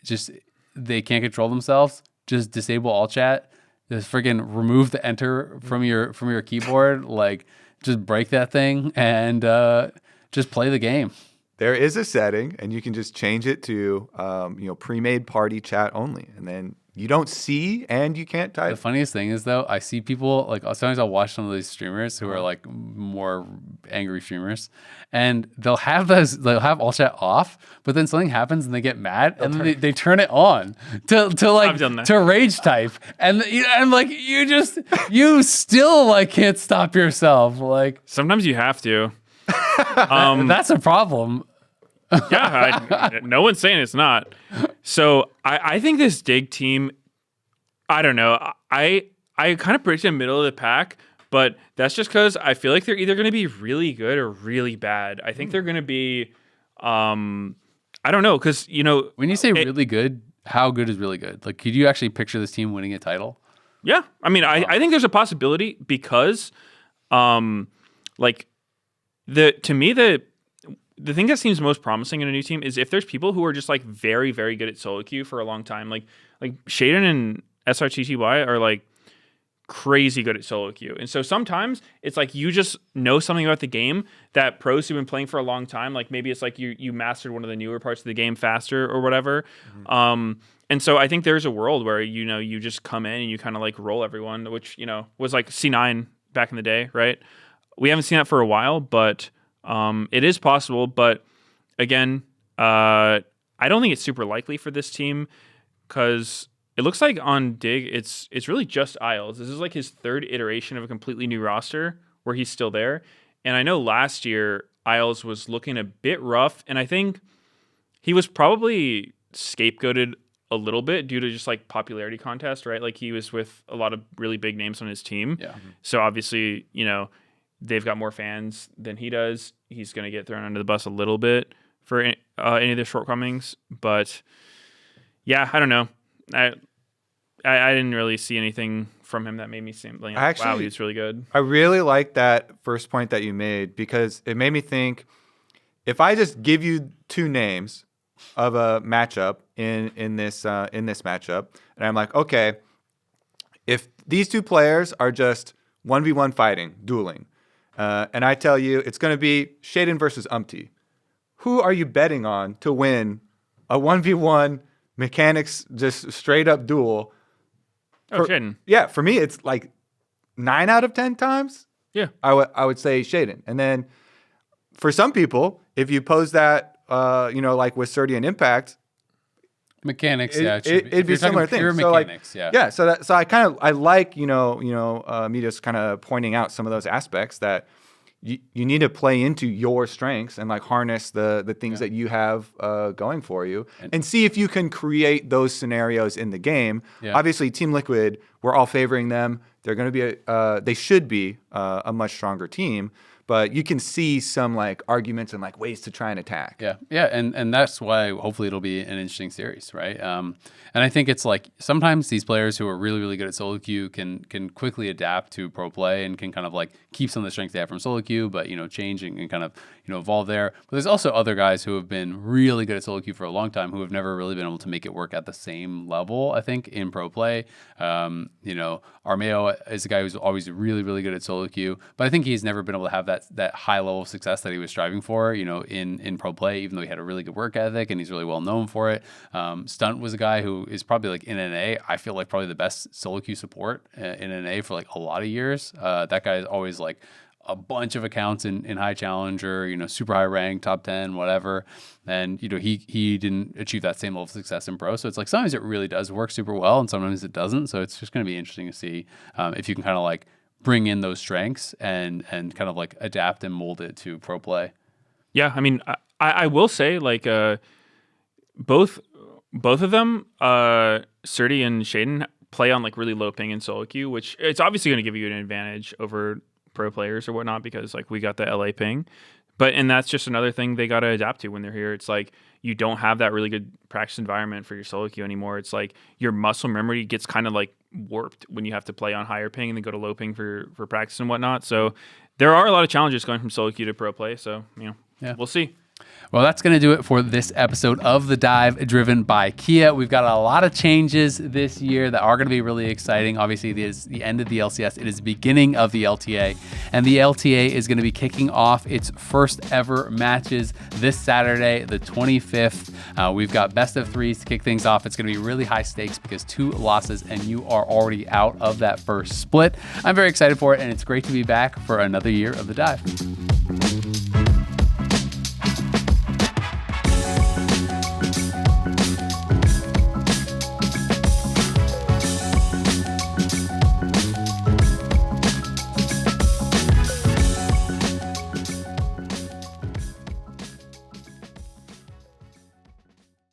Speaker 1: just they can't control themselves. Just disable all chat. Just freaking remove the enter from your keyboard. Like, just break that thing and just play the game.
Speaker 2: There is a setting, and you can just change it to pre-made party chat only, and then you don't see and you can't type.
Speaker 1: The funniest thing is though, I see people like sometimes I'll watch some of these streamers who are like more angry streamers, and they'll have all chat off, but then something happens and they get mad and then they turn it on to
Speaker 3: I've done that.
Speaker 1: to rage type, and I'm like you still like can't stop yourself. Like
Speaker 3: Sometimes you have to.
Speaker 1: that's a problem.
Speaker 3: Yeah, no one's saying it's not. So I think this Dig team, I don't know. I kind of predicted middle of the pack, but that's just because I feel like they're either going to be really good or really bad. I think they're going to be, I don't know, because
Speaker 1: When you say really good, how good is really good? Like, could you actually picture this team winning a title?
Speaker 3: yeah. I mean, I think there's a possibility because, the thing that seems most promising in a new team is if there's people who are just like very, very good at solo queue for a long time, like Shaden and SRTTY are like crazy good at solo queue. And so sometimes it's like you just know something about the game that pros who've been playing for a long time, like maybe it's like you mastered one of the newer parts of the game faster or whatever. Mm-hmm. And so I think there's a world where, you just come in and you kind of like roll everyone, which, was like C9 back in the day, right? We haven't seen that for a while, but it is possible, but again, I don't think it's super likely for this team because it looks like on Dig, it's really just Isles. This is like his third iteration of a completely new roster where he's still there. And I know last year Isles was looking a bit rough, and I think he was probably scapegoated a little bit due to just like popularity contest, right? Like he was with a lot of really big names on his team.
Speaker 1: Yeah.
Speaker 3: So obviously, they've got more fans than he does. He's going to get thrown under the bus a little bit for any of their shortcomings. But yeah, I don't know. I didn't really see anything from him that made me seem like, wow, he was really good.
Speaker 2: I really like that first point that you made because it made me think if I just give you two names of a matchup in this matchup, and I'm like, okay, if these two players are just 1v1 fighting, dueling, and I tell you it's going to be Shaden versus Umpty, who are you betting on to win a 1v1 mechanics just straight up duel?
Speaker 3: Shaden.
Speaker 2: Yeah, for me it's like 9 out of 10 times.
Speaker 3: Yeah,
Speaker 2: I would say Shaden. And then for some people, if you pose that, like with Surdy and Impact,
Speaker 1: Mechanics,
Speaker 2: it'd be similar thing.
Speaker 1: Pure
Speaker 2: So
Speaker 1: mechanics,
Speaker 2: So I like Meteos kind of pointing out some of those aspects that you need to play into your strengths and like harness the things that you have going for you and see if you can create those scenarios in the game. Yeah. Obviously, Team Liquid, we're all favoring them. They're going to be they should be a much stronger team. but you can see some like arguments and like ways to try and attack.
Speaker 1: Yeah, and that's why hopefully it'll be an interesting series, right? And I think it's like sometimes these players who are really, really good at solo queue can quickly adapt to pro play and can kind of like keep some of the strengths they have from solo queue, but change and kind of evolve there. But there's also other guys who have been really good at solo queue for a long time who have never really been able to make it work at the same level, I think, in pro play. Armeo is a guy who's always really, really good at solo queue, but I think he's never been able to have that high level of success that he was striving for, in pro play, even though he had a really good work ethic and he's really well known for it. Stunt was a guy who is probably like in NA, I feel like probably the best solo queue support in NA for like a lot of years. That guy is always like a bunch of accounts in high challenger, super high rank, top 10, whatever. And, he didn't achieve that same level of success in pro. So it's like sometimes it really does work super well and sometimes it doesn't. So it's just going to be interesting to see if you can kind of like bring in those strengths and kind of like adapt and mold it to pro play.
Speaker 3: Yeah. I mean, I will say like both of them, Surdy and Shaden, play on like really low ping and solo queue, which it's obviously going to give you an advantage over pro players or whatnot because like we got the LA ping, and that's just another thing they got to adapt to when they're here. It's like you don't have that really good practice environment for your solo queue anymore. It's like your muscle memory gets kind of like warped when you have to play on higher ping and then go to low ping for practice and whatnot. So there are a lot of challenges going from solo queue to pro play. So we'll see.
Speaker 1: Well, that's going to do it for this episode of The Dive, driven by Kia. We've got a lot of changes this year that are going to be really exciting. Obviously, it is the end of the LCS. It is the beginning of the LTA. And the LTA is going to be kicking off its first ever matches this Saturday, the 25th. We've got best of threes to kick things off. It's going to be really high stakes because 2 losses and you are already out of that first split. I'm very excited for it, and it's great to be back for another year of The Dive.